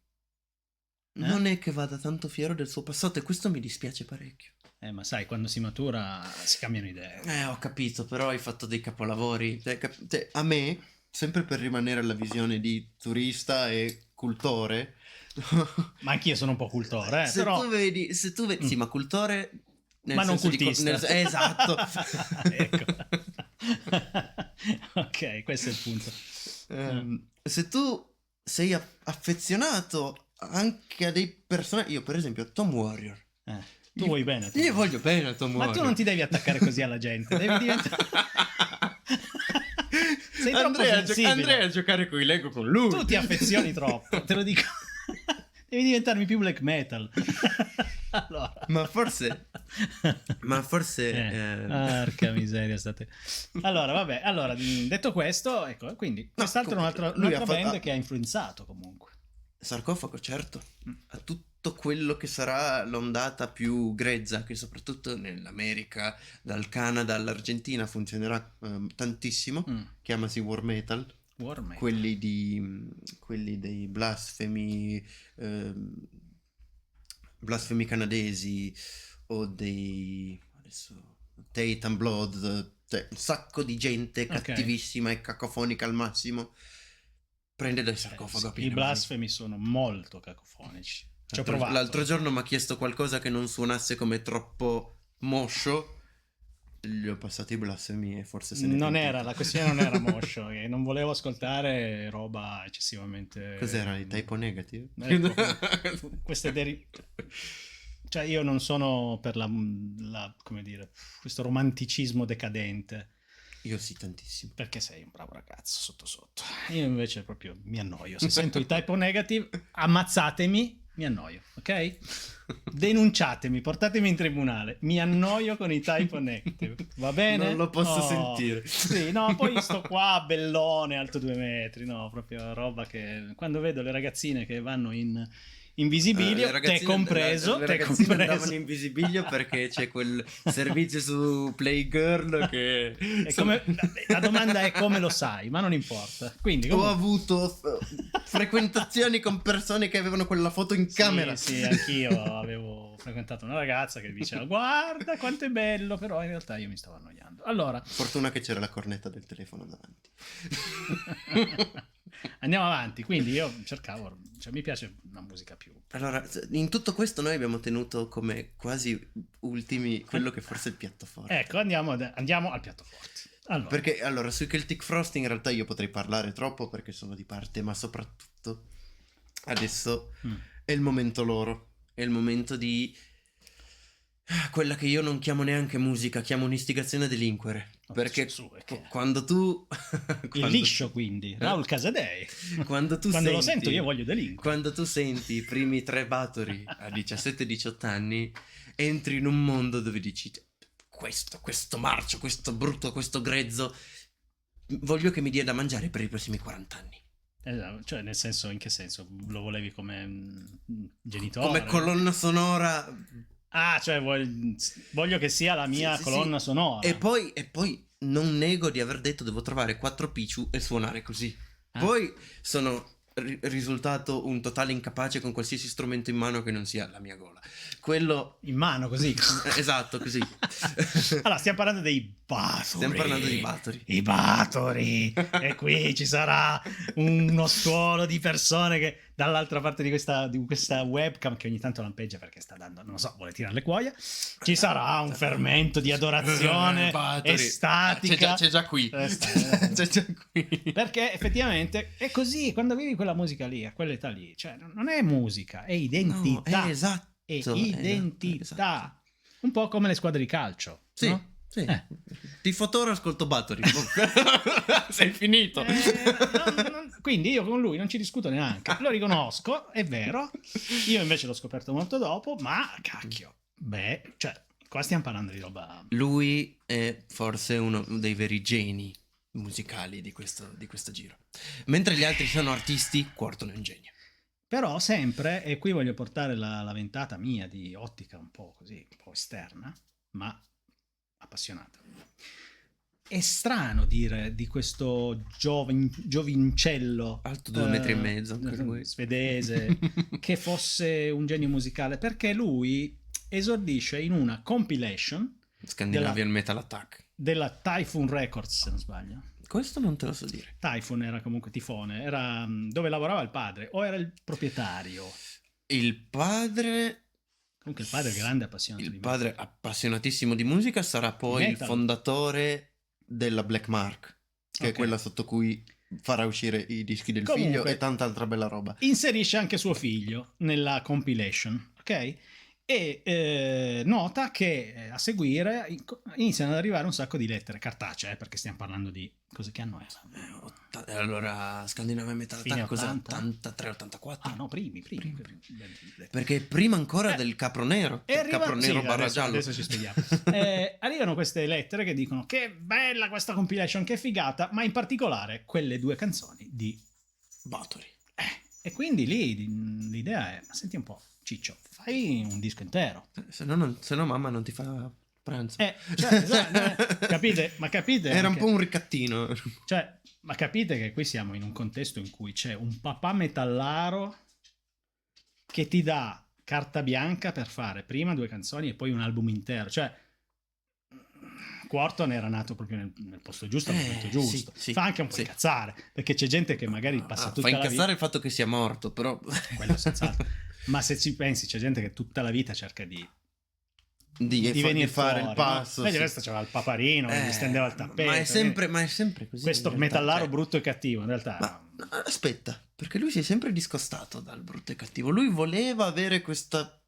non è che vada tanto fiero del suo passato e questo mi dispiace parecchio.
Ma sai, quando si matura si cambiano idee.
Ho capito, però hai fatto dei capolavori. A me, sempre per rimanere alla visione di turista e cultore...
Ma anch'io sono un po' cultore,
se
però...
tu vedi, sì, ma cultore...
Ma non cultista.
Esatto.
Ecco. Ok, questo è il punto.
Se tu sei affezionato anche a dei personaggi... Io, per esempio, Tom Warrior.
Tu vuoi bene.
Io voglio bene a Tom Warrior.
Ma tu non ti devi attaccare così alla gente. Devi diventare... Sei troppo sensibile.
Andrei a giocare con i Lego con lui.
Tu ti affezioni troppo, te lo dico. Devi diventarmi più black metal. Allora.
Ma forse...
Porca miseria state. Allora, vabbè. Allora, detto questo, ecco, quindi quest'altro è un'altra band che ha influenzato comunque.
Sarcofago, certo. A tutto quello che sarà l'ondata più grezza, che soprattutto nell'America, dal Canada all'Argentina funzionerà tantissimo. Chiamasi War Metal. Quelli dei blasfemi canadesi o dei Tate and Blood, cioè un sacco di gente cattivissima e cacofonica al massimo prende dal sarcofago.
I blasfemi sono molto cacofonici. Ci ho provato.
L'altro giorno mi ha chiesto qualcosa che non suonasse come troppo moscio. Gli ho passato i blasfemi e forse se ne
la questione non era moscio, e non volevo ascoltare roba eccessivamente...
Cos'era, i typo negative?
Queste cioè io non sono per come dire, questo romanticismo decadente.
Io sì, tantissimo.
Perché sei un bravo ragazzo sotto sotto. Io invece proprio mi annoio. Se sento i typo negative, ammazzatemi, mi annoio, ok? Denunciatemi, portatemi in tribunale. Mi annoio con i typo negative. Va bene?
Non lo posso sentire.
Sì, no, poi sto qua, bellone, alto 2 metri. No, proprio roba che... Quando vedo le ragazzine che vanno in Invisibilio,
Le
te
ragazzine-
compreso,
le
te
ragazzine andavano
compreso.
in Invisibilio perché c'è quel servizio su Playgirl che
È come- la domanda è come lo sai, ma non importa. Quindi,
ho
comunque...
avuto frequentazioni con persone che avevano quella foto in camera.
Sì, anch'io avevo frequentato una ragazza che diceva guarda quanto è bello, però in realtà io mi stavo annoiando. Allora,
Fortuna che c'era la cornetta del telefono davanti.
andiamo avanti. Quindi io cercavo, cioè mi piace una musica più...
Allora, in tutto questo noi abbiamo tenuto come quasi ultimi quello che forse è il piatto forte.
Ecco, andiamo al piatto forte. Allora,
Perché allora sui Celtic Frost in realtà io potrei parlare troppo perché sono di parte, ma soprattutto adesso è il momento loro. È il momento di quella che io non chiamo neanche musica, chiamo un'istigazione a delinquere.
No,
Perché
su, è che-
quando tu...
il
quando-
liscio quindi, Raul Casadei.
Quando tu
Quando lo
senti-
sento io voglio delinquere.
Quando tu senti i primi 3 Bathory a 17-18 anni, entri in un mondo dove dici questo marcio, questo brutto, questo grezzo, voglio che mi dia da mangiare per i prossimi 40 anni.
Esatto, cioè nel senso, in che senso? Lo volevi come genitore?
Come colonna sonora.
Ah, cioè voglio che sia la mia
Sì,
colonna
sì.
sonora.
E poi non nego di aver detto devo trovare 4 Pichu e suonare così.
Ah.
Poi sono risultato un totale incapace con qualsiasi strumento in mano che non sia la mia gola. Quello...
In mano così.
Esatto, così.
Allora, stiamo parlando dei Bathory.
Stiamo parlando di Bathory.
I Bathory. E qui ci sarà uno stuolo di persone che dall'altra parte di questa webcam che ogni tanto lampeggia perché sta dando, non lo so, vuole tirare le cuoia. Ci sarà un fermento di adorazione
Bathory.
estatica.
C'è già qui.
C'è
già qui.
Perché effettivamente è così, quando vivi quella musica lì, a quell'età lì, cioè non è musica, è identità.
No, è esatto.
È identità.
Esatto.
Un po' come le squadre di calcio.
Sì,
no?
sì. Tifotore, ascolto Bathory. Sei finito.
Quindi io con lui non ci discuto neanche, lo riconosco, è vero. Io invece l'ho scoperto molto dopo, ma cacchio, beh, cioè, qua stiamo parlando di roba...
Lui è forse uno dei veri geni musicali di questo giro. Mentre gli altri sono artisti, Quarton è un genio.
Però sempre, e qui voglio portare la ventata mia di ottica un po' così, un po' esterna, ma appassionata. È strano dire di questo giovincello
alto 2 metri e mezzo,
svedese che fosse un genio musicale, perché lui esordisce in una compilation
Scandinavian Metal Attack
della Typhoon Records, se non sbaglio.
Questo non te lo so dire.
Typhoon era comunque Tifone, era dove lavorava il padre o era il proprietario.
Il padre...
Comunque il padre è grande appassionato
Il
di
padre appassionatissimo di musica sarà poi il
Metal.
fondatore della Black Mark, che
Ok.
è quella sotto cui farà uscire i dischi del
Comunque,
figlio e tanta altra bella roba.
inserisce anche suo figlio nella compilation, ok? E nota che a seguire iniziano ad arrivare un sacco di lettere cartacee, perché stiamo parlando di cose che anno era?
Allora, Scandinavian Metal
Fine
Attack cos'è?
80?
83-84?
Ah no, primi.
Perché prima ancora del Capro Nero.
E arriva-
Capro Nero
sì,
barra giallo.
adesso ci spieghiamo. Arrivano queste lettere che dicono che bella questa compilation, che figata, ma in particolare quelle 2 canzoni di
Bathory.
E quindi lì l'idea è, ma senti un po', Ciccio, fai un disco intero.
Se no mamma non ti fa pranzo.
Cioè, esatto, capite? Ma capite?
Era un
anche-
po' un ricattino.
Cioè, ma capite che qui siamo in un contesto in cui c'è un papà metallaro che ti dà carta bianca per fare prima 2 canzoni e poi un album intero. Cioè, Quarton era nato proprio nel posto giusto al momento giusto.
sì,
Fa anche un po'
sì.
incazzare, perché c'è gente che magari passa tutta
fa
la
incazzare
vita...
il fatto che sia morto, però...
Quello senz'altro. Ma se ci pensi, c'è gente che tutta la vita cerca di venire
fare
fuori,
il passo.
no? Vedi,
sì.
adesso c'aveva il paparino, gli stendeva il tappeto.
Ma è sempre così.
Questo
in realtà,
metallaro
cioè.
brutto e cattivo, in realtà.
Ma aspetta, perché lui si è sempre discostato dal brutto e cattivo. Lui voleva avere questa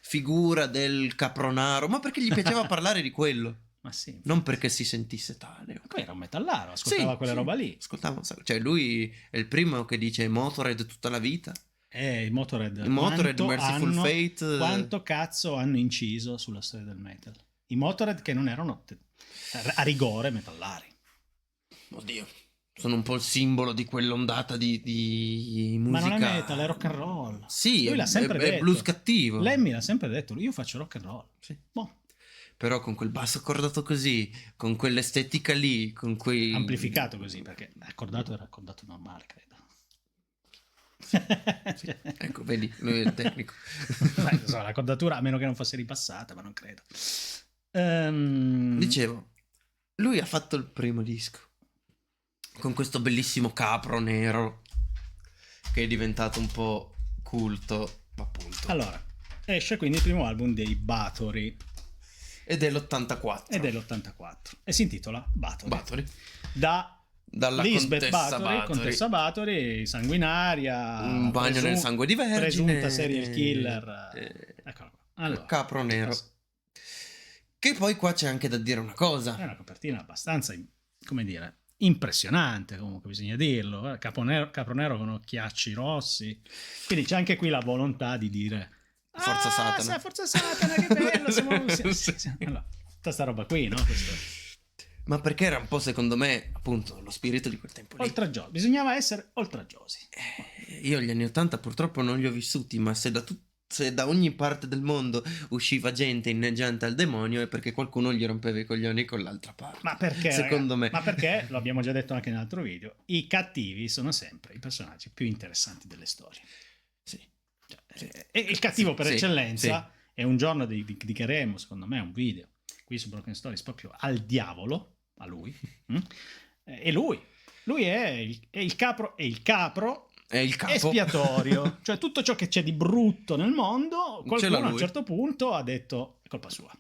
figura del capronaro, ma perché gli piaceva parlare di quello.
Ma sì.
Non perché si sentisse tale.
Poi era un metallaro, ascoltava quella roba lì.
Ascoltava un sacco. Cioè lui è il primo che dice Motorhead tutta la vita.
Il Motorhead.
Il Motorhead,
Quanto
Merciful Fate.
Quanto cazzo hanno inciso sulla storia del metal? I Motorhead che non erano a rigore metallari.
Oddio. sono un po' il simbolo di quell'ondata di musica.
Ma non è metal, è rock and roll.
Sì,
Lui l'ha sempre detto.
è blues cattivo.
Lemmy l'ha sempre detto, io faccio rock and roll.
Sì.
Boh.
Però con quel basso accordato così, con quell'estetica lì, con quei...
Amplificato così, perché accordato era accordato normale, credo.
Sì. Ecco, vedi, lui è il tecnico.
L'accordatura, a meno che non fosse ripassata, ma non credo.
Dicevo, lui ha fatto il primo disco con questo bellissimo capro nero che è diventato un po' culto, appunto.
Allora, esce quindi il primo album dei Bathory.
Ed è l'84.
E si intitola Bathory.
Bathory.
Dalla
Lisbeth
Bathory, contessa Bathory, sanguinaria,
un bagno nel sangue di vergine,
presunta serial killer. Eccolo qua. Allora,
capro nero. Che poi qua c'è anche da dire una cosa.
È una copertina abbastanza, come dire, impressionante, comunque bisogna dirlo. Capro nero con occhiacci rossi. Quindi c'è anche qui la volontà di dire
Forza Satana.
Forza Satana, che bello, allora, tutta sta roba qui, no? Questo.
Ma perché era un po', secondo me, appunto, lo spirito di quel tempo lì.
Oltraggiosi, bisognava essere oltraggiosi.
Io gli anni 80 purtroppo non li ho vissuti, ma se da ogni parte del mondo usciva gente inneggiante al demonio è perché qualcuno gli rompeva i coglioni con l'altra parte.
Ma perché?
Secondo me.
Ma perché, lo abbiamo già detto anche nell'altro video, i cattivi sono sempre i personaggi più interessanti delle storie.
Sì.
E il cattivo per eccellenza,
sì.
E un giorno dedicheremo, secondo me, un video qui su Broken Stories proprio al diavolo, a lui. E lui è il capro
È il capo
espiatorio. Cioè tutto ciò che c'è di brutto nel mondo, qualcuno a un certo punto ha detto è colpa sua.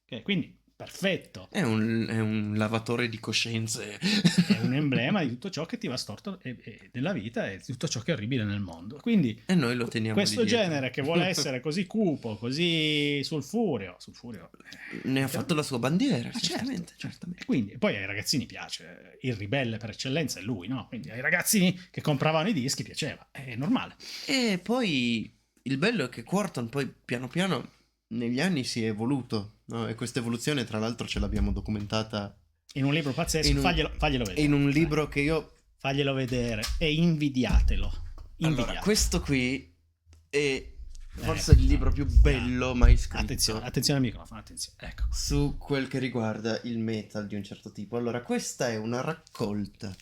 Okay, quindi perfetto.
È un lavatore di coscienze.
È un emblema di tutto ciò che ti va storto nella vita e di tutto ciò che è orribile nel mondo. Quindi
e noi lo teniamo
questo genere che vuole essere così cupo, così sulfureo
ne ha fatto la sua bandiera, certamente.
E quindi poi ai ragazzini piace, il ribelle per eccellenza è lui, no? Quindi ai ragazzini che compravano i dischi piaceva, è normale.
E poi il bello è che Quorthon poi piano piano negli anni si è evoluto, no? E questa evoluzione tra l'altro ce l'abbiamo documentata
in un libro pazzesco. Faglielo vedere
in un libro che io
faglielo vedere e invidiatelo.
Allora, questo qui è forse il libro più bello mai scritto.
Attenzione al microfono, attenzione. Ecco.
Su quel che riguarda il metal di un certo tipo. Allora, questa è una raccolta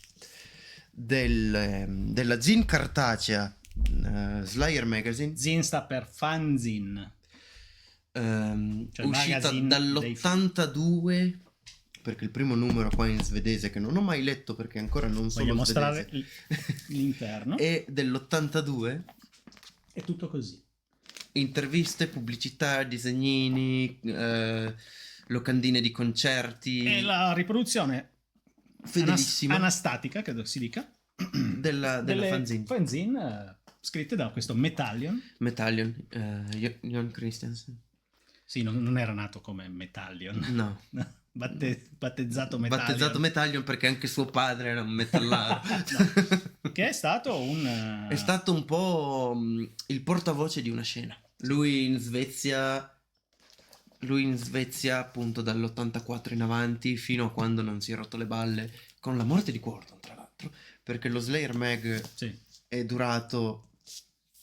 della zine cartacea Slayer Magazine.
Zine sta per fanzine.
Cioè uscita dall'82, perché il primo numero qua in svedese, che non ho mai letto perché ancora non sono
mostrare l'interno,
è dell'82.
È tutto così:
interviste, pubblicità, disegnini, locandine di concerti,
e la riproduzione
fedelissima
anastatica, credo si dica,
della
fanzine scritte da questo Metallion,
Jon Christiansen.
Sì, non era nato come Metallion.
No.
Battezzato
Metallion perché anche suo padre era un metallaro.
No. Che è stato
È stato un po' il portavoce di una scena. Lui in Svezia appunto dall'84 in avanti, fino a quando non si è rotto le balle con la morte di Quorthon, tra l'altro, perché lo Slayer Mag è durato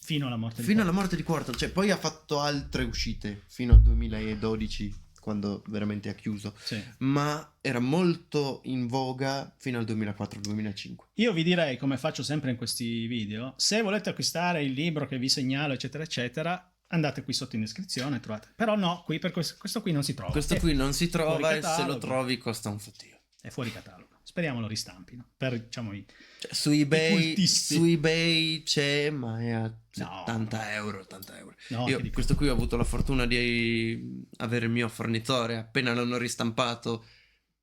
fino alla morte
di Quorthon, cioè poi ha fatto altre uscite fino al 2012, quando veramente ha chiuso, ma era molto in voga fino al 2004-2005.
Io vi direi, come faccio sempre in questi video, se volete acquistare il libro che vi segnalo, eccetera eccetera, andate qui sotto in descrizione, trovate. Però no, qui per questo qui non si trova.
Questo qui non si trova, e se lo trovi costa un fottio.
È fuori catalogo. Speriamo lo ristampino per, diciamo,
su eBay c'è, ma è a 70 euro.
No,
io questo qui ho avuto la fortuna di avere il mio fornitore, appena l'hanno ristampato,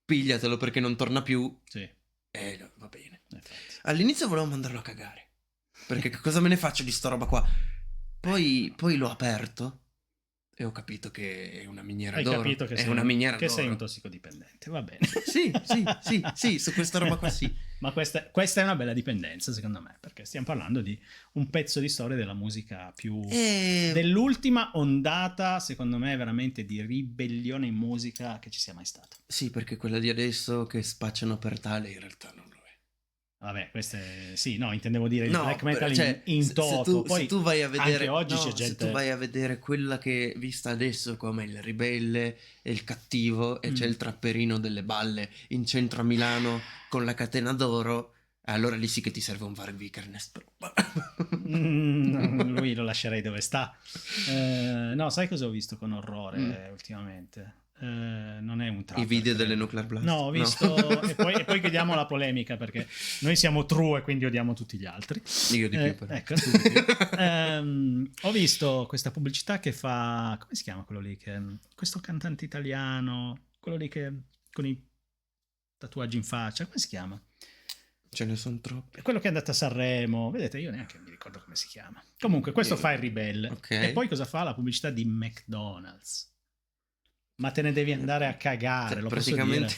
pigliatelo perché non torna più. Va bene. All'inizio volevo mandarlo a cagare, perché cosa me ne faccio di sta roba qua? Poi l'ho aperto e ho capito che è una miniera d'oro. Hai capito che
sei un tossicodipendente, va bene.
sì, su questa roba qua sì.
Ma questa è una bella dipendenza, secondo me, perché stiamo parlando di un pezzo di storia della musica più dell'ultima ondata, secondo me, veramente di ribellione in musica che ci sia mai stata.
Sì, perché quella di adesso che spacciano per tale in realtà non lo è.
vabbè, queste sì, no, intendevo dire il
No,
black metal
cioè,
in toto. Poi
se tu vai a vedere,
anche oggi
no,
c'è
se
gente...
tu vai a vedere quella che è vista adesso come il ribelle e il cattivo e c'è il trapperino delle balle in centro a Milano con la catena d'oro, allora lì sì che ti serve un Varg Vikernes.
Lui lo lascerei dove sta. No, sai cosa ho visto con orrore ultimamente? Non è un trapper,
I video
credo.
delle Nuclear Blast.
No, ho visto... E poi chiudiamo la polemica, perché noi siamo true e quindi odiamo tutti gli altri.
Io di più, però.
Ecco, tu di più. Ho visto questa pubblicità che fa... Come si chiama quello lì? Questo cantante italiano, quello lì che con i tatuaggi in faccia, come si chiama?
Ce ne sono troppi.
Quello che è andato a Sanremo, vedete, io neanche mi ricordo come si chiama. Comunque, questo fa il ribelle.
Okay.
E poi cosa fa? La pubblicità di McDonald's. Ma te ne devi andare a cagare,
Cioè,
lo
praticamente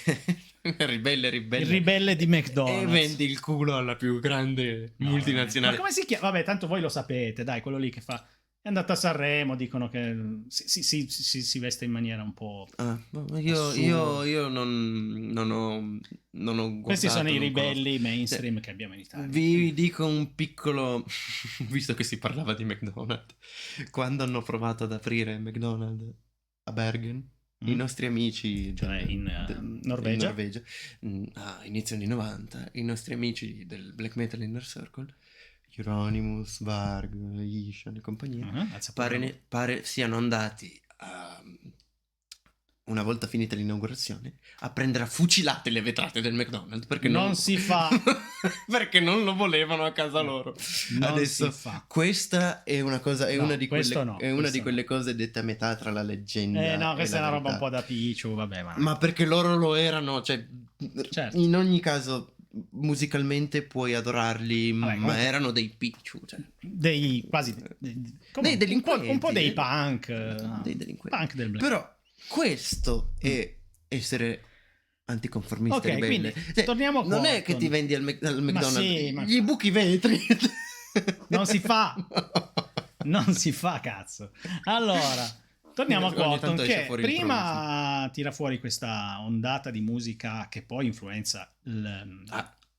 ribelle.
Il ribelle di McDonald's.
E vendi il culo alla più grande multinazionale.
Ma come si chiama? Vabbè, tanto voi lo sapete, dai, quello lì che fa... È andato a Sanremo, dicono che si veste in maniera un po'...
Io non ho guardato.
Questi sono i
non
ribelli
conosco.
mainstream che abbiamo in Italia.
Vi dico un piccolo... Visto che si parlava di McDonald's, quando hanno provato ad aprire McDonald's a Bergen, i nostri amici
cioè in Norvegia,
a inizio anni 90, i nostri amici del Black Metal Inner Circle, Euronymous, Varg, Ishan e compagnia, pare siano andati una volta finita l'inaugurazione a prendere a fucilate le vetrate del McDonald's perché
non si fa
perché non lo volevano a casa loro.
Non
Adesso
si fa.
questa è una cosa, è
No,
una di quelle,
no,
è una di quelle cose dette a metà tra la leggenda
no,
e
questa è
la
una roba
verità.
un po' da picciu, vabbè,
Ma perché loro lo erano, cioè
certo.
in ogni caso musicalmente puoi adorarli,
Vabbè,
ma erano dei picciu, cioè.
dei quasi
Dei delinquenti,
un po' dei punk,
dei delinquenti.
punk del black.
Però questo è essere anticonformista,
ok,
ribelle.
quindi
Cioè,
torniamo
non
qua,
è che ti vendi al McDonald's,
sì,
gli buchi i vetri.
Non si fa. Non si fa, cazzo. Allora, torniamo a
Ogni
Quorton,
tanto esce
che
fuori il
prima tira fuori questa ondata di musica che poi influenza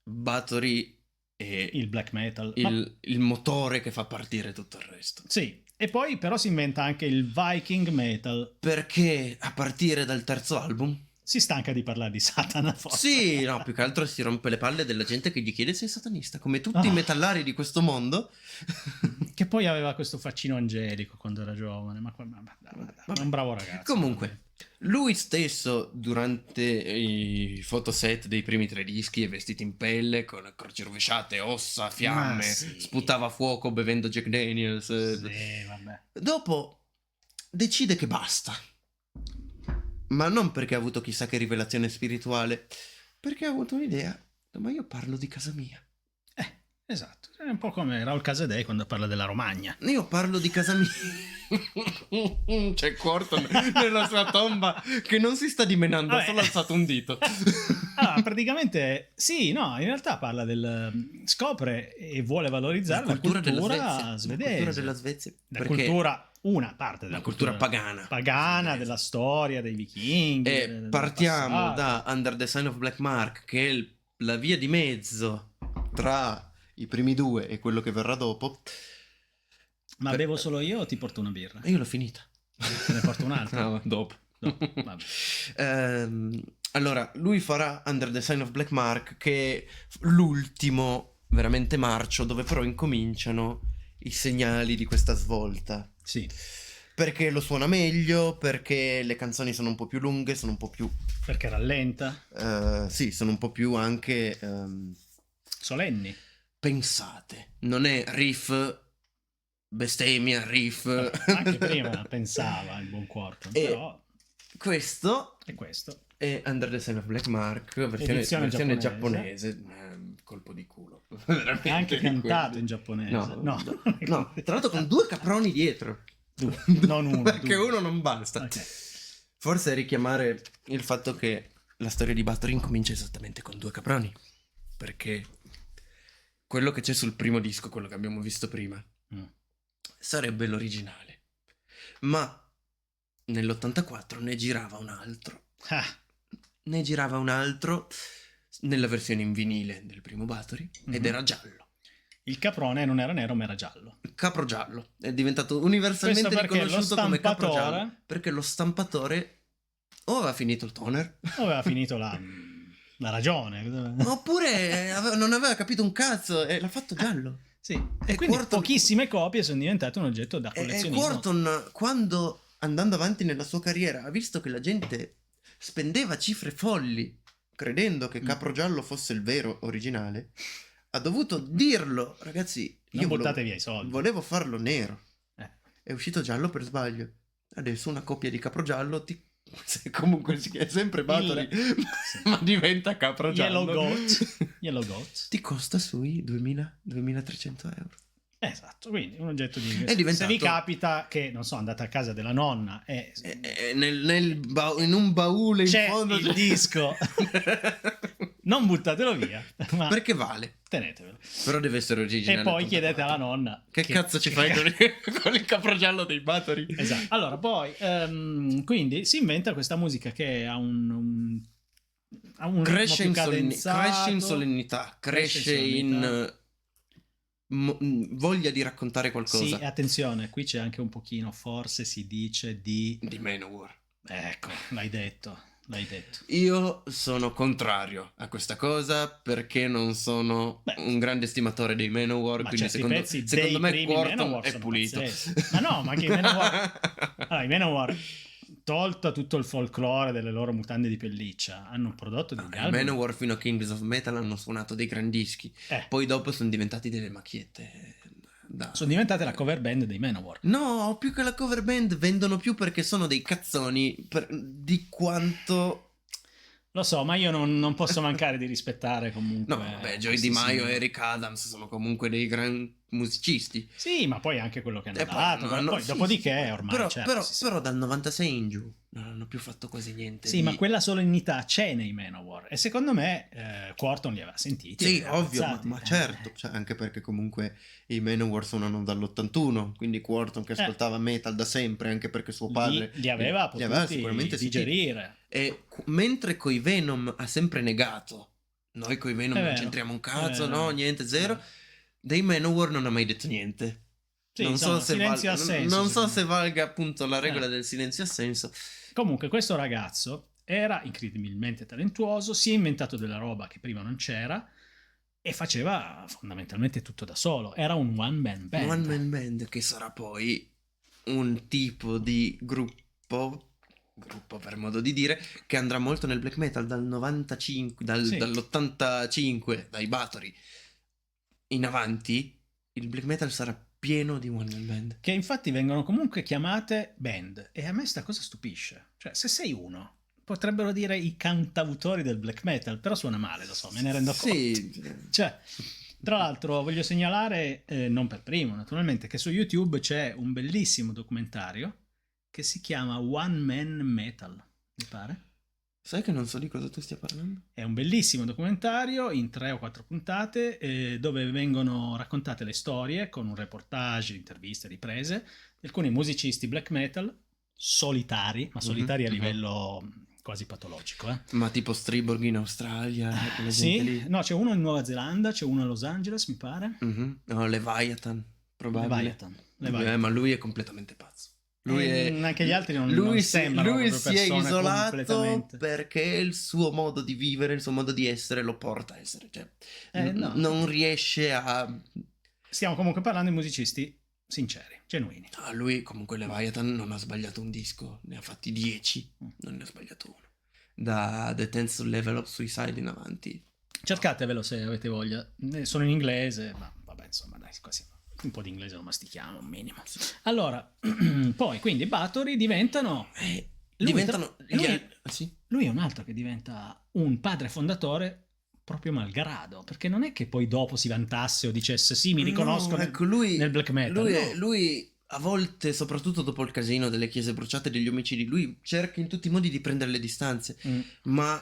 Bathory è
il black metal.
il motore che fa partire tutto il resto.
Sì, e poi però si inventa anche il Viking metal.
Perché a partire dal terzo album
si stanca di parlare di Satana, forse.
Sì, no, più che altro si rompe le palle della gente che gli chiede se è satanista, come tutti i metallari di questo mondo.
Che poi aveva questo faccino angelico quando era giovane, ma è un bravo ragazzo.
Comunque, lui stesso durante i fotoset dei primi 3 dischi è vestito in pelle, con croci rovesciate, ossa, fiamme, sputava fuoco bevendo Jack Daniels.
Sì, vabbè.
Dopo decide che basta. Ma non perché ha avuto chissà che rivelazione spirituale, perché ha avuto un'idea. Ma io parlo di casa mia.
Esatto, è un po' come Raul Casadei quando parla della Romagna.
Io parlo di casa mia. C'è Quorton nella sua tomba che non si sta dimenando, ha solo alzato un dito.
Allora, praticamente, sì, no, in realtà parla scopre e vuole valorizzare la cultura
della
svedese.
La cultura della Svezia.
La cultura, una parte della
cultura pagana.
Pagana, della storia dei vichinghi.
E partiamo da Under the Sign of Black Mark, che è la via di mezzo tra i primi 2 e quello che verrà dopo.
Ma bevo solo io o ti porto una birra?
Io l'ho finita.
Te ne porto un'altra?
No, dopo.
Vabbè.
Allora, lui farà Under the Sign of Black Mark, che è l'ultimo veramente marcio, dove però incominciano i segnali di questa svolta.
Sì.
Perché lo suona meglio, perché le canzoni sono un po' più lunghe, sono un po' più...
Perché rallenta?
Sì, sono un po' più anche...
solenni.
Pensate. Non è riff, bestemmia, riff...
Anche prima pensava il buon Quorton, però...
Questo...
E questo.
È Under the Sign of Black Mark, versione giapponese. Colpo di culo.
È anche cantato in giapponese.
No, tra l'altro con 2 caproni dietro.
Non uno.
Perché uno non basta.
Okay.
Forse richiamare il fatto che la storia di Bathory incomincia esattamente con 2 caproni. Perché quello che c'è sul primo disco, quello che abbiamo visto prima, sarebbe l'originale. Ma nell'84 ne girava un altro. nella versione in vinile del primo Bathory ed era giallo.
Il caprone non era nero ma era giallo.
Capro giallo è diventato universalmente riconosciuto come capro giallo perché lo stampatore o aveva finito il toner
o aveva finito la ragione,
oppure non aveva capito un cazzo e l'ha fatto giallo.
Sì. E quindi Quorthon, pochissime copie sono diventate un oggetto da collezionismo.
E Quorthon, quando andando avanti nella sua carriera ha visto che la gente spendeva cifre folli credendo che capro giallo fosse il vero originale, ha dovuto dirlo, ragazzi,
non buttate via i soldi,
volevo farlo nero, è uscito giallo per sbaglio, adesso una copia di capro giallo comunque è sempre Bathory ma diventa capro giallo.
Yellow Goat
ti costa sui 2.300 euro.
Esatto, quindi un oggetto di
se
vi capita che, non so, andate a casa della nonna e
in un baule
c'è
in fondo
il disco non buttatelo via, ma
perché vale,
tenetevelo,
però deve essere originale
e poi chiedete alla nonna
che cazzo ci fai con il capro giallo dei Bathory.
Esatto. Allora poi quindi si inventa questa musica che ha un
cresce in solennità, cresce in voglia di raccontare qualcosa.
Sì, attenzione, qui c'è anche un pochino, forse si dice di
Manowar.
Ecco, l'hai detto.
Io sono contrario a questa cosa perché non sono un grande stimatore dei Manowar, quindi secondo me Quorthon è pulito.
Ma no, ma anche i Manowar allora, i Manowar, tolto tutto il folklore delle loro mutande di pelliccia, hanno prodotto degli album.
I Manowar fino a Kings of Metal hanno suonato dei gran dischi, poi dopo sono diventati delle macchiette.
Sono diventate la cover band dei Manowar.
No, più che la cover band vendono più perché sono dei cazzoni di quanto...
Lo so, ma io non posso mancare di rispettare comunque.
No, vabbè, Joey Di Maio e Eric Adams sono comunque dei gran musicisti.
Sì, ma poi anche quello che hanno dato. Poi, dopodiché ormai
però dal 96 in giù non hanno più fatto quasi niente.
Sì, ma quella solennità c'è nei Manowar e secondo me Quorthon li aveva sentiti.
Sì, ovvio, ma certo, cioè, anche perché comunque i Manowar suonano dall'81, quindi Quorthon che ascoltava metal da sempre, anche perché suo padre
li aveva potuti
sicuramente
digerire.
E mentre coi Venom ha sempre negato, noi coi Venom non c'entriamo un cazzo, no, niente, zero, dei Manowar non ha mai detto niente. Sì, non so se valga appunto la regola del silenzio assenso.
Comunque questo ragazzo era incredibilmente talentuoso, si è inventato della roba che prima non c'era e faceva fondamentalmente tutto da solo, era un one man band
che sarà poi un tipo di gruppo per modo di dire, che andrà molto nel black metal dal 95, dall'85, dai Bathory in avanti. Il black metal sarà pieno di one man band,
che infatti vengono comunque chiamate band, e a me sta cosa stupisce. Cioè, se sei uno, potrebbero dire i cantautori del black metal, però suona male, lo so, me ne rendo conto. Cioè, tra l'altro voglio segnalare, non per primo naturalmente, che su YouTube c'è un bellissimo documentario che si chiama One Man Metal, mi pare.
Sai che non so di cosa tu stia parlando?
È un bellissimo documentario in 3 o 4 puntate dove vengono raccontate le storie con un reportage, interviste, riprese di alcuni musicisti black metal solitari, ma solitari a livello quasi patologico.
Ma tipo Striborg in Australia?
Sì, lì? No, c'è uno in Nuova Zelanda, c'è uno a Los Angeles, mi pare.
No, Leviathan, probabile.
Leviathan.
Ma lui è completamente pazzo.
Anche gli altri non sembrano
lui si è isolato
completamente,
perché il suo modo di vivere, il suo modo di essere lo porta a essere, cioè, non riesce a...
Stiamo comunque parlando di musicisti sinceri, genuini.
Lui comunque Leviathan non ha sbagliato un disco, ne ha fatti 10, non ne ha sbagliato uno. Da The 10th Level of Suicide in avanti.
Cercatevelo se avete voglia, sono in inglese, ma vabbè, insomma, dai, quasi un po' di inglese lo mastichiamo, un minimo. Allora, poi quindi Bathory diventano... Lui è un altro che diventa un padre fondatore proprio malgrado, perché non è che poi dopo si vantasse o dicesse sì, mi riconosco nel black metal.
Lui a volte, soprattutto dopo il casino delle chiese bruciate, degli omicidi, lui cerca in tutti i modi di prendere le distanze, ma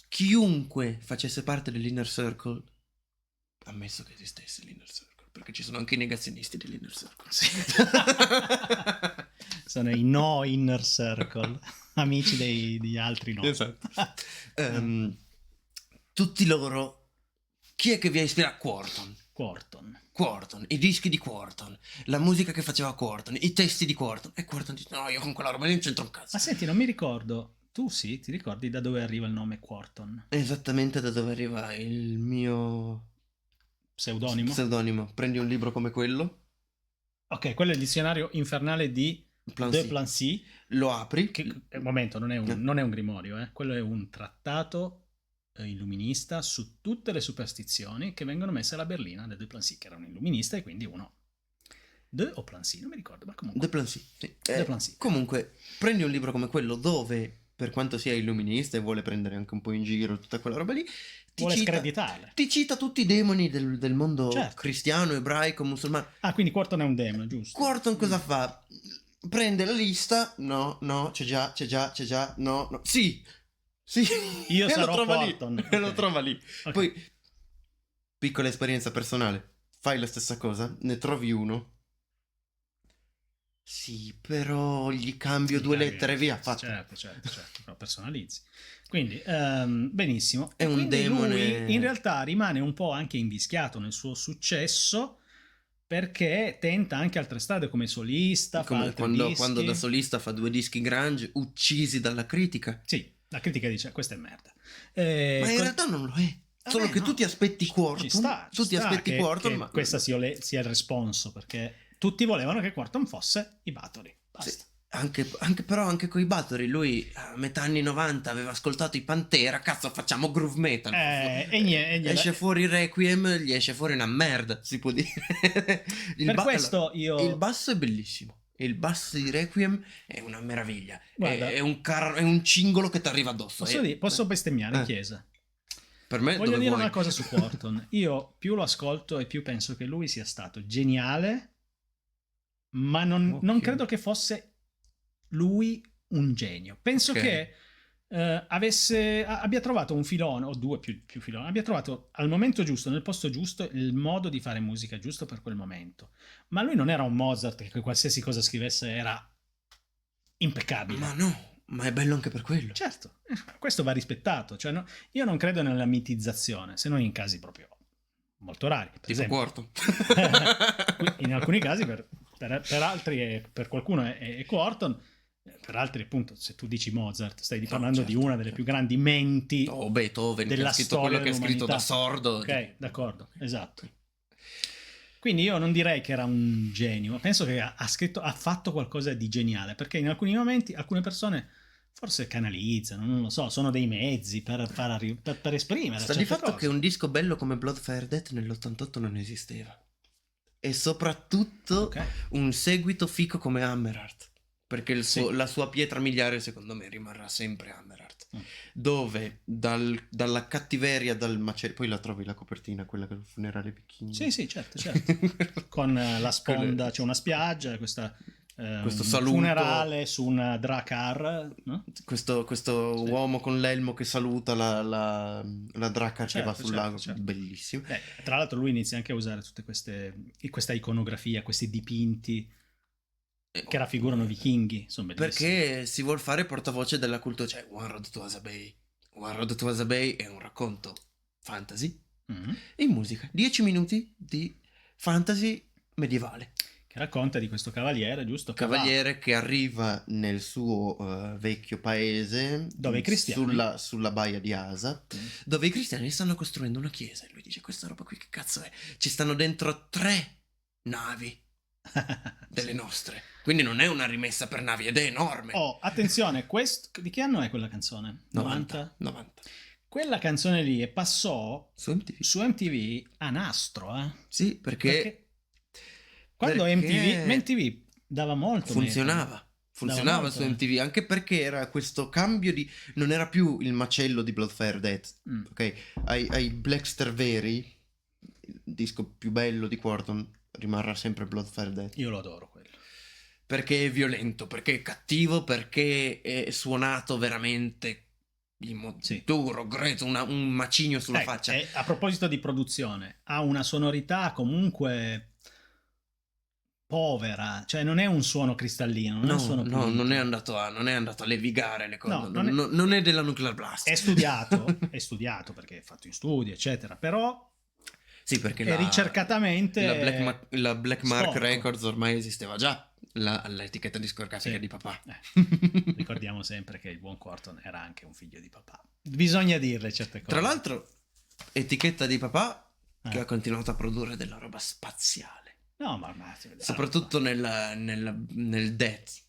chiunque facesse parte dell'Inner Circle, ammesso che esistesse l'Inner Circle, perché ci sono anche i negazionisti dell'Inner Circle.
Sì. Sono i no Inner Circle, amici di altri no.
Esatto. tutti loro, chi è che vi ha ispirato? Quorthon, i dischi di Quorthon, la musica che faceva Quorthon, i testi di Quorthon. E Quorthon dice: no, io con quella roba lì non c'entro un cazzo.
Ma senti, non mi ricordo, tu sì, ti ricordi da dove arriva il nome Quorthon?
Esattamente da dove arriva il mio
Pseudonimo?
Prendi un libro come quello,
Ok, quello è il dizionario infernale di De Plancy.
lo apri.
Che, un momento, non è un grimorio, quello è un trattato illuminista su tutte le superstizioni che vengono messe alla berlina da De Plancy, che era un illuminista e quindi uno De o Plancy, non mi ricordo, ma comunque
De Plancy, sì.
De Plancy.
Comunque, prendi un libro come quello dove, per quanto sia illuminista e vuole prendere anche un po' in giro tutta quella roba lì,
vuole screditarle.
Ti cita tutti i demoni del mondo
certo.
cristiano, ebraico, musulmano.
Ah, quindi Quorthon è un demone, giusto?
Quorthon cosa fa? Prende la lista, no, c'è già, no, sì,
io sarò
lo trova
Quorthon.
lì,
Okay.
lo trova lì.
Okay.
Poi, piccola esperienza personale, fai la stessa cosa, ne trovi uno, sì, però gli cambio 2 lettere, via, fatto.
Certo, però personalizzi. Quindi, benissimo.
È un demone.
Lui in realtà rimane un po' anche invischiato nel suo successo, perché tenta anche altre strade come solista, fa altri dischi.
Quando da solista fa 2 dischi grunge, uccisi dalla critica.
Sì, la critica dice: questa è merda.
Ma in realtà non lo è. Solo che tu ti aspetti Quorthon. Tu ti aspetti Quorthon, ma
questa sia il responso, perché tutti volevano che Quorthon fosse i Bathory. Basta.
Sì. Anche con i Bathory, lui a metà anni 90 aveva ascoltato i Pantera, cazzo facciamo groove metal. Esce fuori Requiem, gli esce fuori una merda, si può dire. Il basso è bellissimo. Il basso di Requiem è una meraviglia.
Guarda,
è un cingolo che ti arriva addosso.
Posso bestemmiare in chiesa?
Per me,
voglio dire una cosa su Quorthon. Io più lo ascolto e più penso che lui sia stato geniale, ma non credo che fosse lui un genio. Penso che abbia trovato un filone, o due più filoni, abbia trovato al momento giusto, nel posto giusto, il modo di fare musica giusto per quel momento. Ma lui non era un Mozart che qualsiasi cosa scrivesse era impeccabile.
Ma no, ma è bello anche per quello.
Certo, questo va rispettato. Cioè, no, io non credo nella mitizzazione, se non in casi proprio molto rari. Per
tipo Quorthon.
In alcuni casi, per altri, per qualcuno è Quorthon. Per altri, appunto, se tu dici Mozart, stai parlando di una delle più grandi menti
Beethoven,
della
che ha scritto
storia
quello che ha scritto da sordo.
Ok, d'accordo, esatto. Quindi io non direi che era un genio, ma penso che ha fatto qualcosa di geniale, perché in alcuni momenti alcune persone forse canalizzano, non lo so, sono dei mezzi per esprimere.
Sta di fatto che un disco bello come Blood Fire Death nell'88 non esisteva. E soprattutto un seguito fico come Hammerheart. Perché la sua pietra miliare, secondo me, rimarrà sempre Hammerheart. Dove dalla cattiveria, dal macello. Poi la trovi la copertina, quella che è il funerale vichingho.
Sì, certo. Con la sponda, c'è una spiaggia, questo
saluto,
funerale su un Drakkar, no?
Questo uomo con l'elmo che saluta la Drakkar che va sul lago. Bellissimo.
Tra l'altro lui inizia anche a usare tutte questa iconografia, questi dipinti che raffigurano vichinghi, sono bellissimi.
Perché si vuol fare portavoce della cultura, cioè One Road to Azabei. One Road to Azabei è un racconto fantasy in musica, 10 minuti di fantasy medievale.
Che racconta di questo cavaliere, giusto?
Cavaliere che arriva nel suo vecchio paese,
dove i cristiani
sulla baia di Asa, dove i cristiani stanno costruendo una chiesa. E lui dice: questa roba qui che cazzo è? Ci stanno dentro 3 navi delle nostre, quindi non è una rimessa per navi ed è enorme.
Attenzione, di che anno è quella canzone?
90.
Quella canzone lì passò
su
MTV a nastro,
sì, perché
quando MTV dava molto
funzionava su MTV, anche perché era questo cambio di, non era più il macello di Blood Fire Death, ok? Ai Blackster veri, il disco più bello di Quorthon rimarrà sempre Blood Fire Death.
Io lo adoro quello.
Perché è violento, perché è cattivo, perché è suonato veramente duro, grezzo, un macigno sulla faccia.
A proposito di produzione, ha una sonorità comunque povera, cioè non è un suono cristallino, non è un suono pulito.
non è andato a levigare le cose,
No,
non è della Nuclear Blast.
È studiato perché è fatto in studi, eccetera, però
sì, perché
è ricercatamente
la Black Mark
sporco.
Records ormai esisteva già, l'etichetta discografica
Sì.
di papà.
Ricordiamo sempre che il buon Quorthon era anche un figlio di papà. Bisogna dirle certe cose.
Tra l'altro, etichetta di papà che ha continuato a produrre della roba spaziale.
No, ma
soprattutto nel death.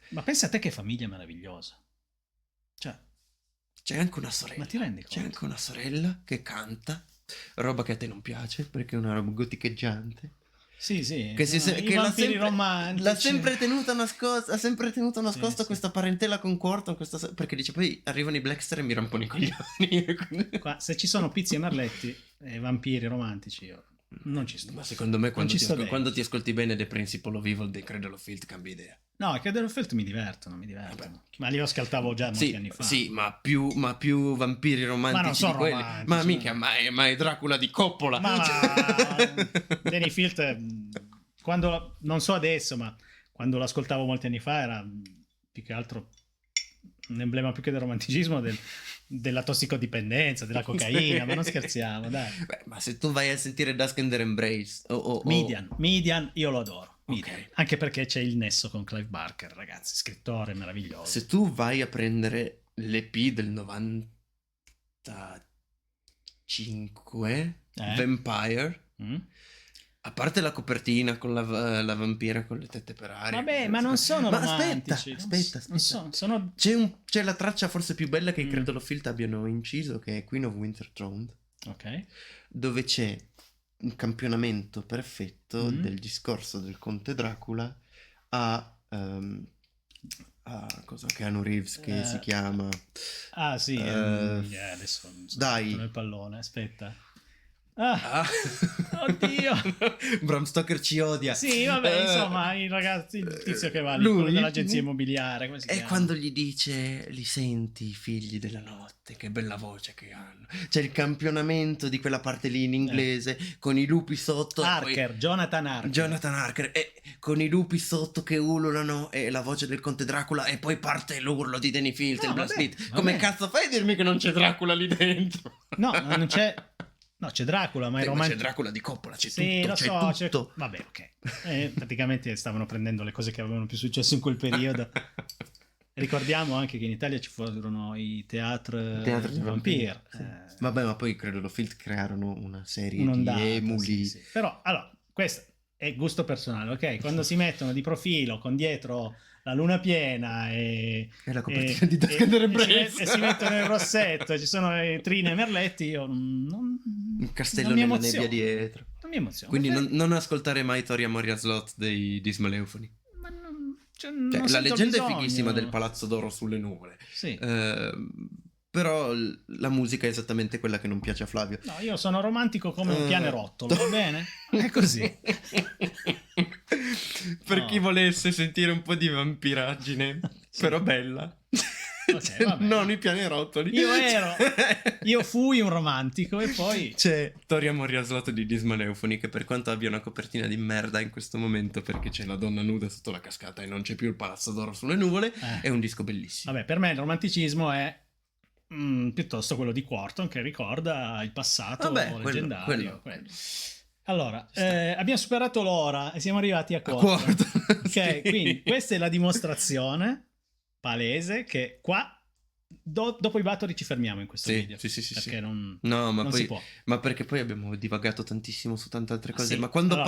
Ma pensa a te che famiglia meravigliosa. Cioè,
c'è anche una sorella.
Ma ti rendi conto?
C'è anche una sorella che canta, roba che a te non piace perché è una roba goticheggiante.
Sì,
Che l'ha sempre tenuta nascosta. Ha sempre tenuto nascosta questa parentela con Quorthon. Perché dice poi arrivano i Blackster e mi rompono i coglioni.
Qua, se ci sono pizzi e merletti e vampiri romantici, io non ci sto.
Ma secondo me quando ti ascolti bene The Principle of Evil dei Cradle of Filth cambia idea.
No, i Cradle of Filth mi divertono. Ma li ascoltavo già molti anni fa.
Sì, ma più vampiri romantici
ma non sono
di quelli.
romantici,
ma mica, ma è Dracula di Coppola.
Ma Danny Filth, quando, non so adesso, ma quando l'ascoltavo molti anni fa era più che altro un emblema più che del romanticismo della tossicodipendenza, della cocaina, ma non scherziamo, dai.
Beh, ma se tu vai a sentire Dusk and Their Embrace
Median, io lo adoro.
Okay.
Anche perché c'è il nesso con Clive Barker, ragazzi, scrittore meraviglioso.
Se tu vai a prendere l'EP del 95 Vampire, a parte la copertina con la vampira con le tette per aria.
Vabbè, ma non sono romantici.
Aspetta.
Sono...
C'è la traccia forse più bella che i Cradle of Filth abbiano inciso, che è Queen of Winterthroned.
Ok.
Dove c'è un campionamento perfetto del discorso del conte Dracula a Keanu Reeves che si chiama
sì, adesso
dai
nel pallone, aspetta. Oddio.
Bram Stoker ci odia.
Sì, vabbè, insomma, il tizio che va lì, quello dell'agenzia immobiliare, come si chiama?
Quando gli dice li senti, figli della notte, che bella voce che hanno. C'è il campionamento di quella parte lì in inglese con i lupi sotto.
Jonathan Harker
e con i lupi sotto che ululano e la voce del conte Dracula e poi parte l'urlo di Danny Filth e il Blast Beat. Come cazzo fai a dirmi che non c'è Dracula lì dentro?
No, non c'è. No, c'è Dracula, ma
c'è Dracula di Coppola, c'è tutto.
Vabbè, ok. Praticamente stavano prendendo le cose che avevano più successo in quel periodo. Ricordiamo anche che in Italia ci furono i teatri di Vampire.
Sì. Vabbè, ma poi credo lo Filth crearono una serie
un'ondata,
di emuli.
Sì. Però, allora, questo è gusto personale, ok? Quando si mettono di profilo con dietro la luna piena e
la copertina di Dusk and Their Embrace
e si mettono nel rossetto e ci sono le trine e merletti, io un
castello nella nebbia dietro.
Non mi emoziona.
Quindi non ascoltare mai Thoria Moria Slot dei Dismaleufoni.
Ma
la leggenda è fighissima del Palazzo d'Oro sulle nuvole.
Sì.
Però la musica è esattamente quella che non piace a Flavio.
No, io sono romantico come un pianerottolo, va bene? È così.
Per chi volesse sentire un po' di vampiraggine, però bella.
Okay,
non i pianerottoli.
Io fui un romantico e poi
c'è Thoria Moria Slot di Dismaleufoni che per quanto abbia una copertina di merda in questo momento perché c'è la donna nuda sotto la cascata e non c'è più il Palazzo d'Oro sulle nuvole, è un disco bellissimo.
Vabbè, per me il romanticismo è piuttosto quello di Quorthon che ricorda il passato leggendario. Quello. Allora, abbiamo superato l'ora e siamo arrivati a Quorthon. Ok, sì. Quindi questa è la dimostrazione palese che qua dopo i battori ci fermiamo in questo video.
Sì.
Perché non
poi,
si può.
Ma perché poi abbiamo divagato tantissimo su tante altre cose.
Sì.
Ma quando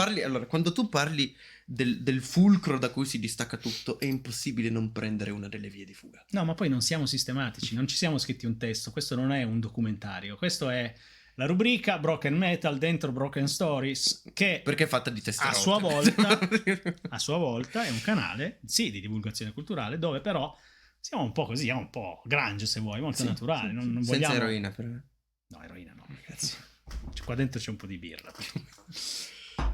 quando tu parli del fulcro da cui si distacca tutto, è impossibile non prendere una delle vie di fuga.
No, ma poi non siamo sistematici, non ci siamo scritti un testo, questo non è un documentario, questo è la rubrica Broken Metal dentro Broken Stories, che
perché è fatta di teste
a sua volta è un canale, sì, di divulgazione culturale, dove però siamo un po' così, siamo un po' grunge se vuoi, molto naturali. Non
senza
vogliamo...
eroina però.
No, eroina no, ragazzi. Qua dentro c'è un po' di birra.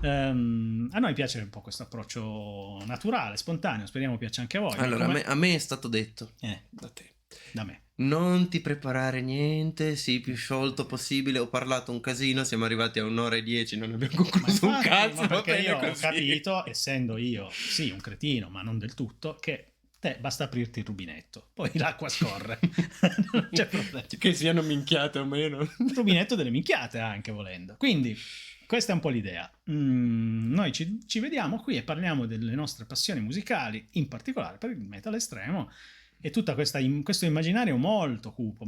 A noi piace un po' questo approccio naturale, spontaneo, speriamo piaccia anche a voi.
Allora, a me è stato detto
da te. Da me.
non ti preparare niente, sii più sciolto possibile. Ho parlato un casino, siamo arrivati a 1 ora e 10, non abbiamo concluso un cazzo.
Ma
va
perché
bene
io ho
così.
capito, essendo io, sì, un cretino, ma non del tutto, che te basta aprirti il rubinetto, poi l'acqua scorre. Non c'è problema.
Che siano minchiate o meno.
Il rubinetto delle minchiate anche volendo. Quindi questa è un po' l'idea. Noi ci vediamo qui e parliamo delle nostre passioni musicali, in particolare per il metal estremo e tutto questo immaginario molto cupo,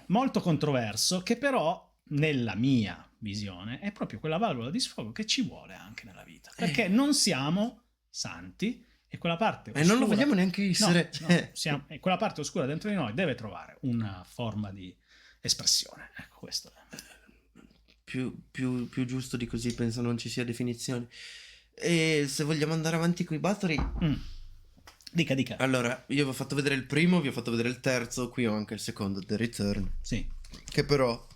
molto controverso, che però nella mia visione è proprio quella valvola di sfogo che ci vuole anche nella vita, perché non siamo santi e quella parte oscura,
non lo vogliamo neanche essere.
e quella parte oscura dentro di noi deve trovare una forma di espressione. Ecco, questo è.
Più giusto di così, penso non ci sia definizione. E se vogliamo andare avanti con i Bathory,
Dica.
allora, io vi ho fatto vedere il primo, vi ho fatto vedere il terzo, qui ho anche il secondo, The Return,
Sì.
che però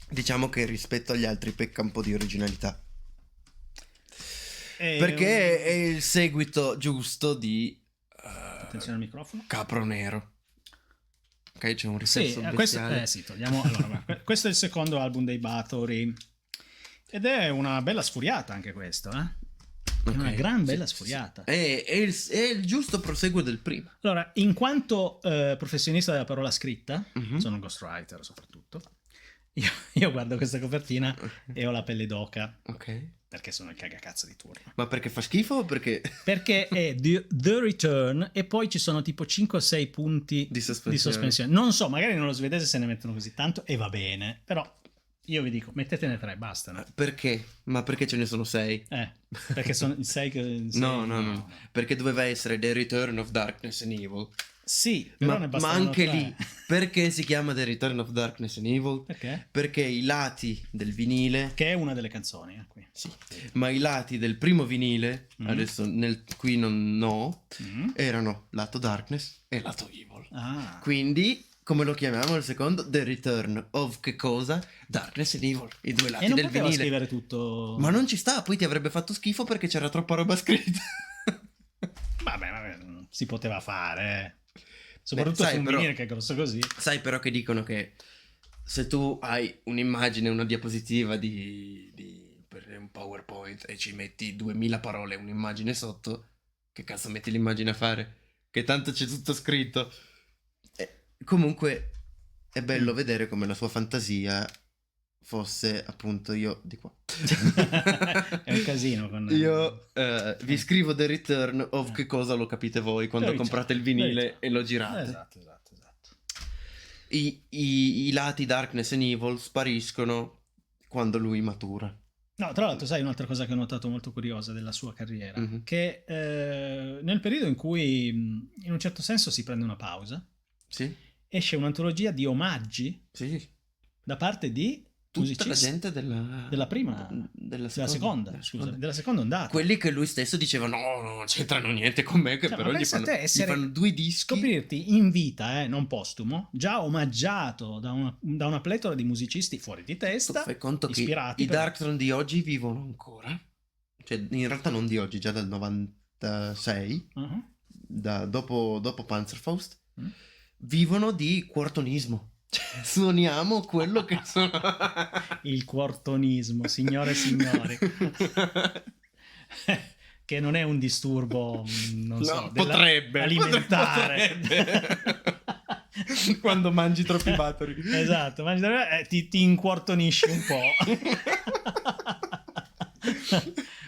diciamo che rispetto agli altri pecca un po' di originalità, perché è il seguito giusto di
attenzione al microfono.
Capro Nero. Ok, c'è un
Sì,
riflesso
questo,
bestiale.
sì, togliamo. Allora, questo è il secondo album dei Bathory ed è una bella sfuriata anche questo, È una gran bella sfuriata.
È il giusto proseguo del primo.
Allora, in quanto professionista della parola scritta, sono ghostwriter soprattutto, io guardo questa copertina e ho la pelle d'oca.
Ok.
Perché sono il cagacazzo di turno.
Ma perché fa schifo o perché?
Perché è The Return e poi ci sono tipo 5 o 6 punti
di sospensione.
Non so, magari nello svedese se ne mettono così tanto e va bene, però io vi dico, mettetene 3, bastano.
Perché? Ma perché ce ne sono 6?
Perché sono i 6 che...
No. Perché doveva essere The Return of Darkness and Evil.
Sì, però
ma anche
3.
lì, perché si chiama The Return of Darkness and Evil?
Perché?
Perché i lati del vinile...
Che è una delle canzoni, qui.
Sì. Ma i lati del primo vinile, adesso qui no, erano lato Darkness e lato Evil. Quindi, come lo chiamiamo il secondo? The Return of che cosa? Darkness and Evil. I due lati
e non
del
poteva
vinile.
Scrivere tutto...
Ma non ci sta, poi ti avrebbe fatto schifo perché c'era troppa roba scritta.
Vabbè, si poteva fare. Soprattutto su un vinile che è grosso così.
Sai però che dicono che se tu hai un'immagine, una diapositiva per un PowerPoint e ci metti 2000 parole e un'immagine sotto, che cazzo metti l'immagine a fare? Che tanto c'è tutto scritto. Comunque è bello vedere come la sua fantasia fosse appunto io di qua.
È un casino con...
Io vi scrivo The Return of che cosa lo capite voi quando comprate il vinile e lo girate.
Esatto.
I lati Darkness and Evil spariscono quando lui matura.
No, tra l'altro sai un'altra cosa che ho notato molto curiosa della sua carriera, che nel periodo in cui in un certo senso si prende una pausa, esce un'antologia di omaggi da parte di
tutta la gente della
seconda ondata.
Quelli che lui stesso diceva no, non c'entrano niente con me, che però gli fanno 2 dischi.
Scoprirti in vita, non postumo, già omaggiato da una pletora di musicisti fuori di testa.
Fai conto che i Darkthrone di oggi vivono ancora, cioè in realtà non di oggi, già dal 96, dopo Panzerfaust, vivono di quartonismo. Suoniamo quello che sono.
Il quartonismo, signore e signori. Che non è un disturbo,
potrebbe
alimentare.
Quando mangi troppi Bathory.
Esatto, ti inquartonisci un po'.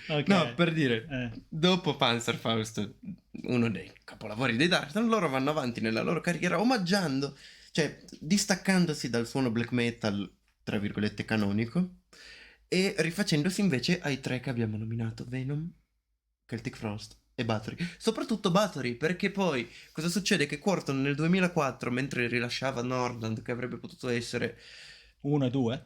Okay.
No, per dire, dopo Panzerfaust, uno dei capolavori dei Darkthrone, loro vanno avanti nella loro carriera omaggiando, cioè distaccandosi dal suono black metal, tra virgolette, canonico, e rifacendosi invece ai 3 che abbiamo nominato: Venom, Celtic Frost e Bathory. Soprattutto Bathory, perché poi cosa succede? Che Quorthon nel 2004, mentre rilasciava Nordland, che avrebbe potuto essere
1 e 2?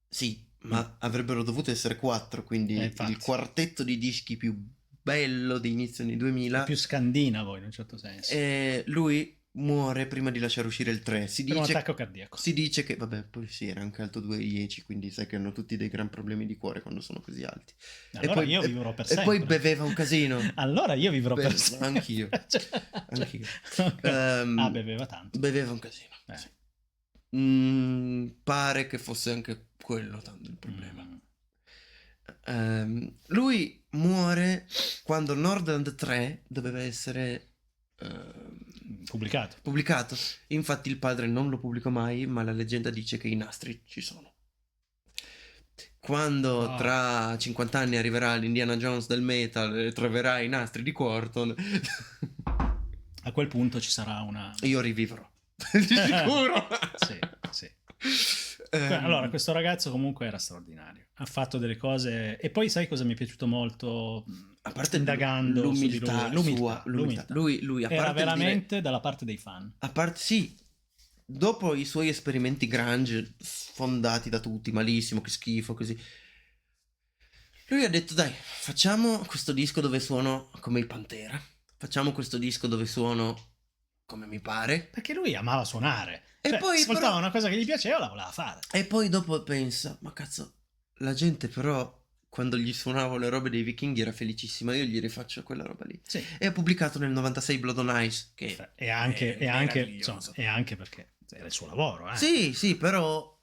Sì, ma avrebbero dovuto essere 4, quindi il quartetto di dischi più bello di inizio anni 2000.
Più scandinavo in un certo senso.
E lui muore prima di lasciare uscire il 3.
Per un attacco cardiaco.
Si dice che, vabbè, poi sì, era anche alto 2,10, quindi sai che hanno tutti dei gran problemi di cuore quando sono così alti.
Allora io vivrò per sempre.
E poi beveva un casino.
Allora io vivrò per sempre.
Anch'io. Anch'io.
Beveva tanto.
Beveva un casino. Sì. Pare che fosse anche quello tanto il problema. Lui muore quando Nordland 3 doveva essere pubblicato. Infatti il padre non lo pubblicò mai, ma la leggenda dice che i nastri ci sono. Quando tra 50 anni arriverà l'Indiana Jones del metal e troverà i nastri di Quorthon,
a quel punto ci sarà una...
Io rivivrò. Di sicuro.
Sì. Allora, questo ragazzo comunque era straordinario. Ha fatto delle cose... E poi sai cosa mi è piaciuto molto?
A parte
indagando
l'umiltà,
l'umiltà.
Lui a
era
parte
veramente dalla parte dei fan.
A parte, sì. Dopo i suoi esperimenti grunge sfondati da tutti, malissimo, che schifo, così. Lui ha detto, dai, facciamo questo disco dove suono come i Pantera. Facciamo questo disco dove suono come mi pare.
Perché lui amava suonare.
E poi
ascoltava una cosa che gli piaceva, la voleva fare.
E poi dopo pensa, ma cazzo, la gente però quando gli suonavo le robe dei vichinghi era felicissima, io gli rifaccio quella roba lì.
Sì.
E ha pubblicato nel 96 Blood on Ice, che
è anche perché era il suo lavoro.
Sì, però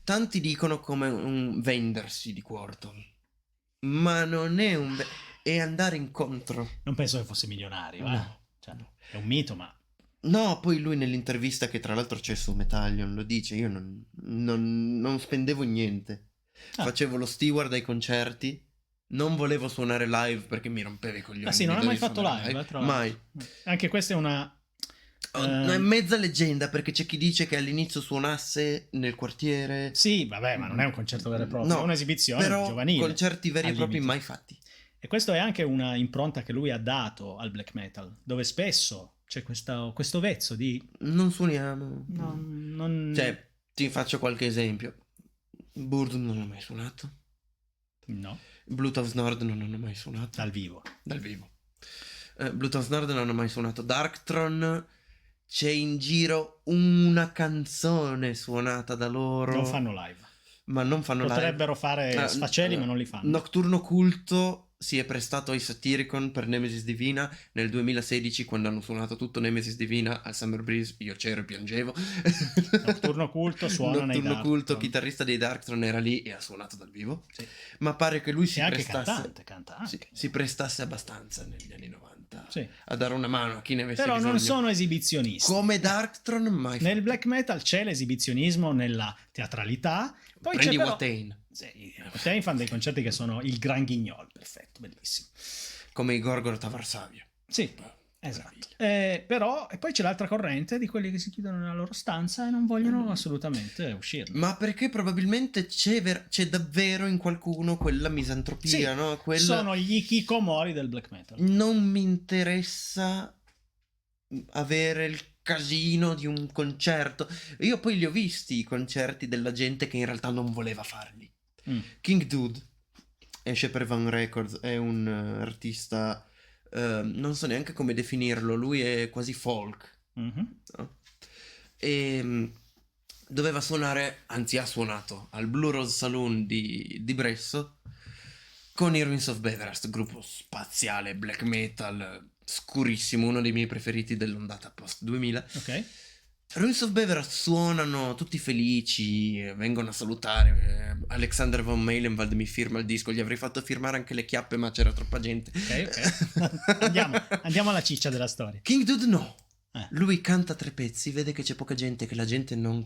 tanti dicono come un vendersi di Quorthon, ma non è è andare incontro.
Non penso che fosse milionario,
no.
Cioè, è un mito, ma...
No, poi lui nell'intervista che tra l'altro c'è su Metallion lo dice, io non spendevo niente. Facevo lo steward ai concerti, non volevo suonare live perché mi rompeva i coglioni.
Sì, non ha mai fatto live.
Mai.
Anche questa è una...
È mezza leggenda, perché c'è chi dice che all'inizio suonasse nel quartiere.
Sì, vabbè, ma non è un concerto vero e proprio, è un'esibizione
però
giovanile.
Concerti veri e propri mai fatti.
E questo è anche una impronta che lui ha dato al black metal, dove spesso c'è questo vezzo di...
Non suoniamo.
Non...
Cioè, ti faccio qualche esempio. Burden non ho mai suonato.
No.
Blood of Nord non hanno mai suonato.
Dal vivo.
Blood of Nord non hanno mai suonato. Darkthrone c'è in giro una canzone suonata da loro.
Non fanno live.
Ma non fanno
Potrebbero fare sfaceli, ma non li fanno.
Nocturno Culto si è prestato ai Satyricon per Nemesis Divina nel 2016, quando hanno suonato tutto Nemesis Divina al Summer Breeze. Io c'ero e piangevo.
Nocturno Culto suona nei
Nocturno Culto, chitarrista dei Darkthrone, era lì e ha suonato dal vivo. Sì. Ma pare che lui si prestasse...
canta anche.
si prestasse abbastanza negli anni 90
sì.
a dare una mano a chi ne avesse
bisogno.
Però
non sono esibizionisti.
Come Darkthrone mai fatto.
Nel black metal c'è l'esibizionismo nella teatralità. Poi
prendi
c'è
Watain.
Sì, Watain fanno dei concerti che sono il Gran Guignol, perfetto, bellissimo.
Come i Gorgoroth a Varsavia.
Sì, esatto. Però e poi c'è l'altra corrente di quelli che si chiudono nella loro stanza e non vogliono assolutamente uscire.
Ma perché probabilmente c'è davvero in qualcuno quella misantropia,
sì,
no?
Sono gli hikikomori del black metal.
Non mi interessa avere il casino di un concerto. Io poi li ho visti i concerti della gente che in realtà non voleva farli. King Dude esce per Van Records, è un artista, non so neanche come definirlo, lui è quasi folk, no? E doveva suonare, anzi ha suonato al Blue Rose Saloon di Bresso con i Ruins of Beverast, gruppo spaziale black metal scurissimo, uno dei miei preferiti dell'ondata post 2000.
Ok.
Ruins of Beverast suonano tutti felici, vengono a salutare. Alexander von Meilenwald mi firma il disco, gli avrei fatto firmare anche le chiappe, ma c'era troppa gente.
Ok. Andiamo alla ciccia della storia.
King Dude no. Lui canta 3 pezzi, vede che c'è poca gente, che la gente non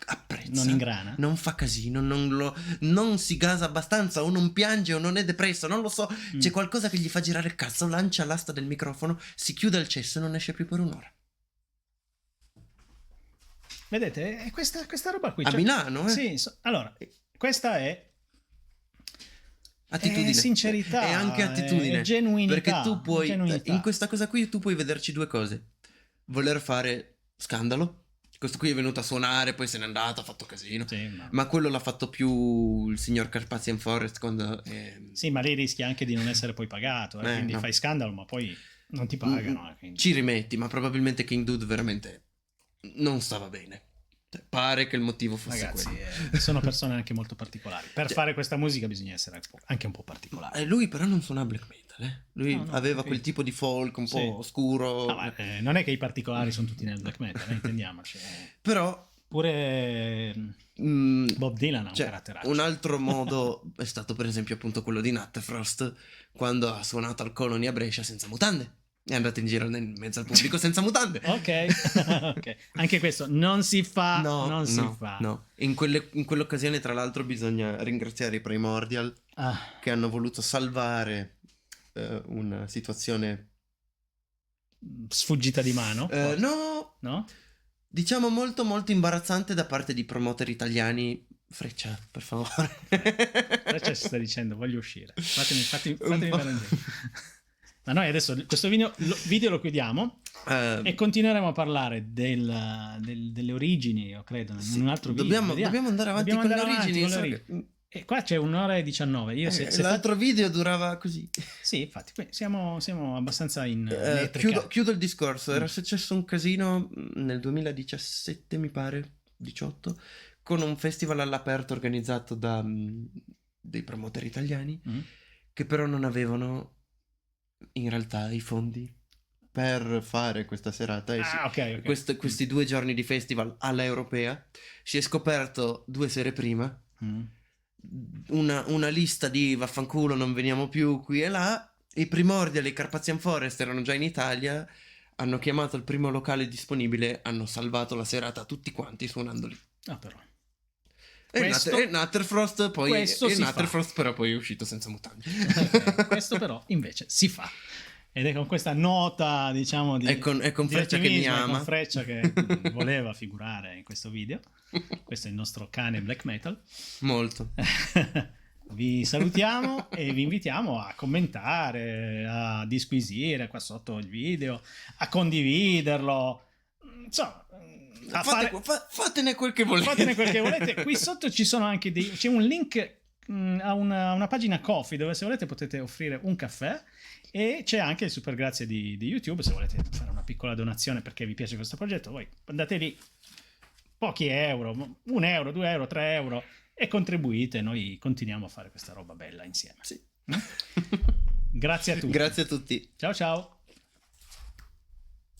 apprezza,
non ingrana,
non fa casino, non si gasa abbastanza, o non piange o non è depresso, non lo so. C'è qualcosa che gli fa girare il cazzo, lancia l'asta del microfono, si chiude al cesso e non esce più per un'ora.
Vedete, è questa roba qui.
A Milano,
Sì, allora, questa è
attitudine,
è sincerità,
è anche attitudine,
è genuinità.
Perché tu puoi,
genuinità.
In questa cosa qui tu puoi vederci 2 cose. Voler fare scandalo. Questo qui è venuto a suonare, poi se n'è andato, ha fatto casino.
Sì,
ma quello l'ha fatto più il signor Carpathian Forest quando...
Sì, ma lì rischi anche di non essere poi pagato, quindi
no.
fai scandalo, ma poi... Non ti pagano. Quindi.
Ci rimetti, ma probabilmente King Dude veramente non stava bene. Cioè, pare che il motivo fosse
Ragazzi,
quello.
sono persone anche molto particolari. Per
Cioè,
fare questa musica bisogna essere anche un po' particolari.
Lui però non suona black metal, Lui
No,
aveva
ok.
quel tipo di folk un
Sì.
po' scuro.
No, ma, non è che i particolari sono tutti nel black metal, intendiamoci.
Però
Pure Bob Dylan ha un
cioè,
caratteraccio.
un altro modo è stato per esempio appunto quello di Natterfrost, quando ha suonato al Colony a Brescia senza mutande. È andato in giro in mezzo al pubblico senza mutande.
Ok, ok. Anche questo non si fa,
No,
non si
no,
fa.
no. In quell'occasione, tra l'altro, bisogna ringraziare i Primordial che hanno voluto salvare una situazione
Sfuggita di mano.
no, diciamo molto molto imbarazzante da parte di promoter italiani. Freccia, per favore.
Freccia ci sta dicendo voglio uscire. Fatemi fare un giro. Ma noi adesso questo video lo chiudiamo e continueremo a parlare delle origini, io credo, in un altro video.
Dobbiamo andare avanti con le origini.
E qua c'è 1 ora e 19.
L'altro video durava così.
Sì, infatti, qui siamo abbastanza in
chiudo il discorso. Era successo un casino nel 2017, mi pare, 18, con un festival all'aperto organizzato da dei promoter italiani che però non avevano in realtà i fondi per fare questa serata.
Okay.
Questi 2 giorni di festival alla europea si è scoperto 2 sere prima una lista di vaffanculo, non veniamo più qui e là. I Primordial e i Carpathian Forest erano già in Italia, hanno chiamato il primo locale disponibile, hanno salvato la serata tutti quanti suonando lì.
Però
E Natterfrost poi
Natterfrost
però poi è uscito senza mutande.
Questo però invece si fa, ed è con questa nota, diciamo,
è con Freccia che mi ama,
con Freccia che voleva figurare in questo video. Questo è il nostro cane black metal.
Molto.
Vi salutiamo e vi invitiamo a commentare, a disquisire qua sotto il video, a condividerlo, insomma.
Fatene quel che volete.
Fatene quel che volete. Qui sotto ci sono anche c'è un link a una pagina Ko-fi dove se volete potete offrire un caffè, e c'è anche il super grazie di YouTube se volete fare una piccola donazione perché vi piace questo progetto. Voi andate lì, pochi euro, 1 euro, 2 euro, 3 euro, e contribuite. Noi continuiamo a fare questa roba bella insieme.
Sì.
Grazie a tutti.
Grazie a tutti.
Ciao ciao.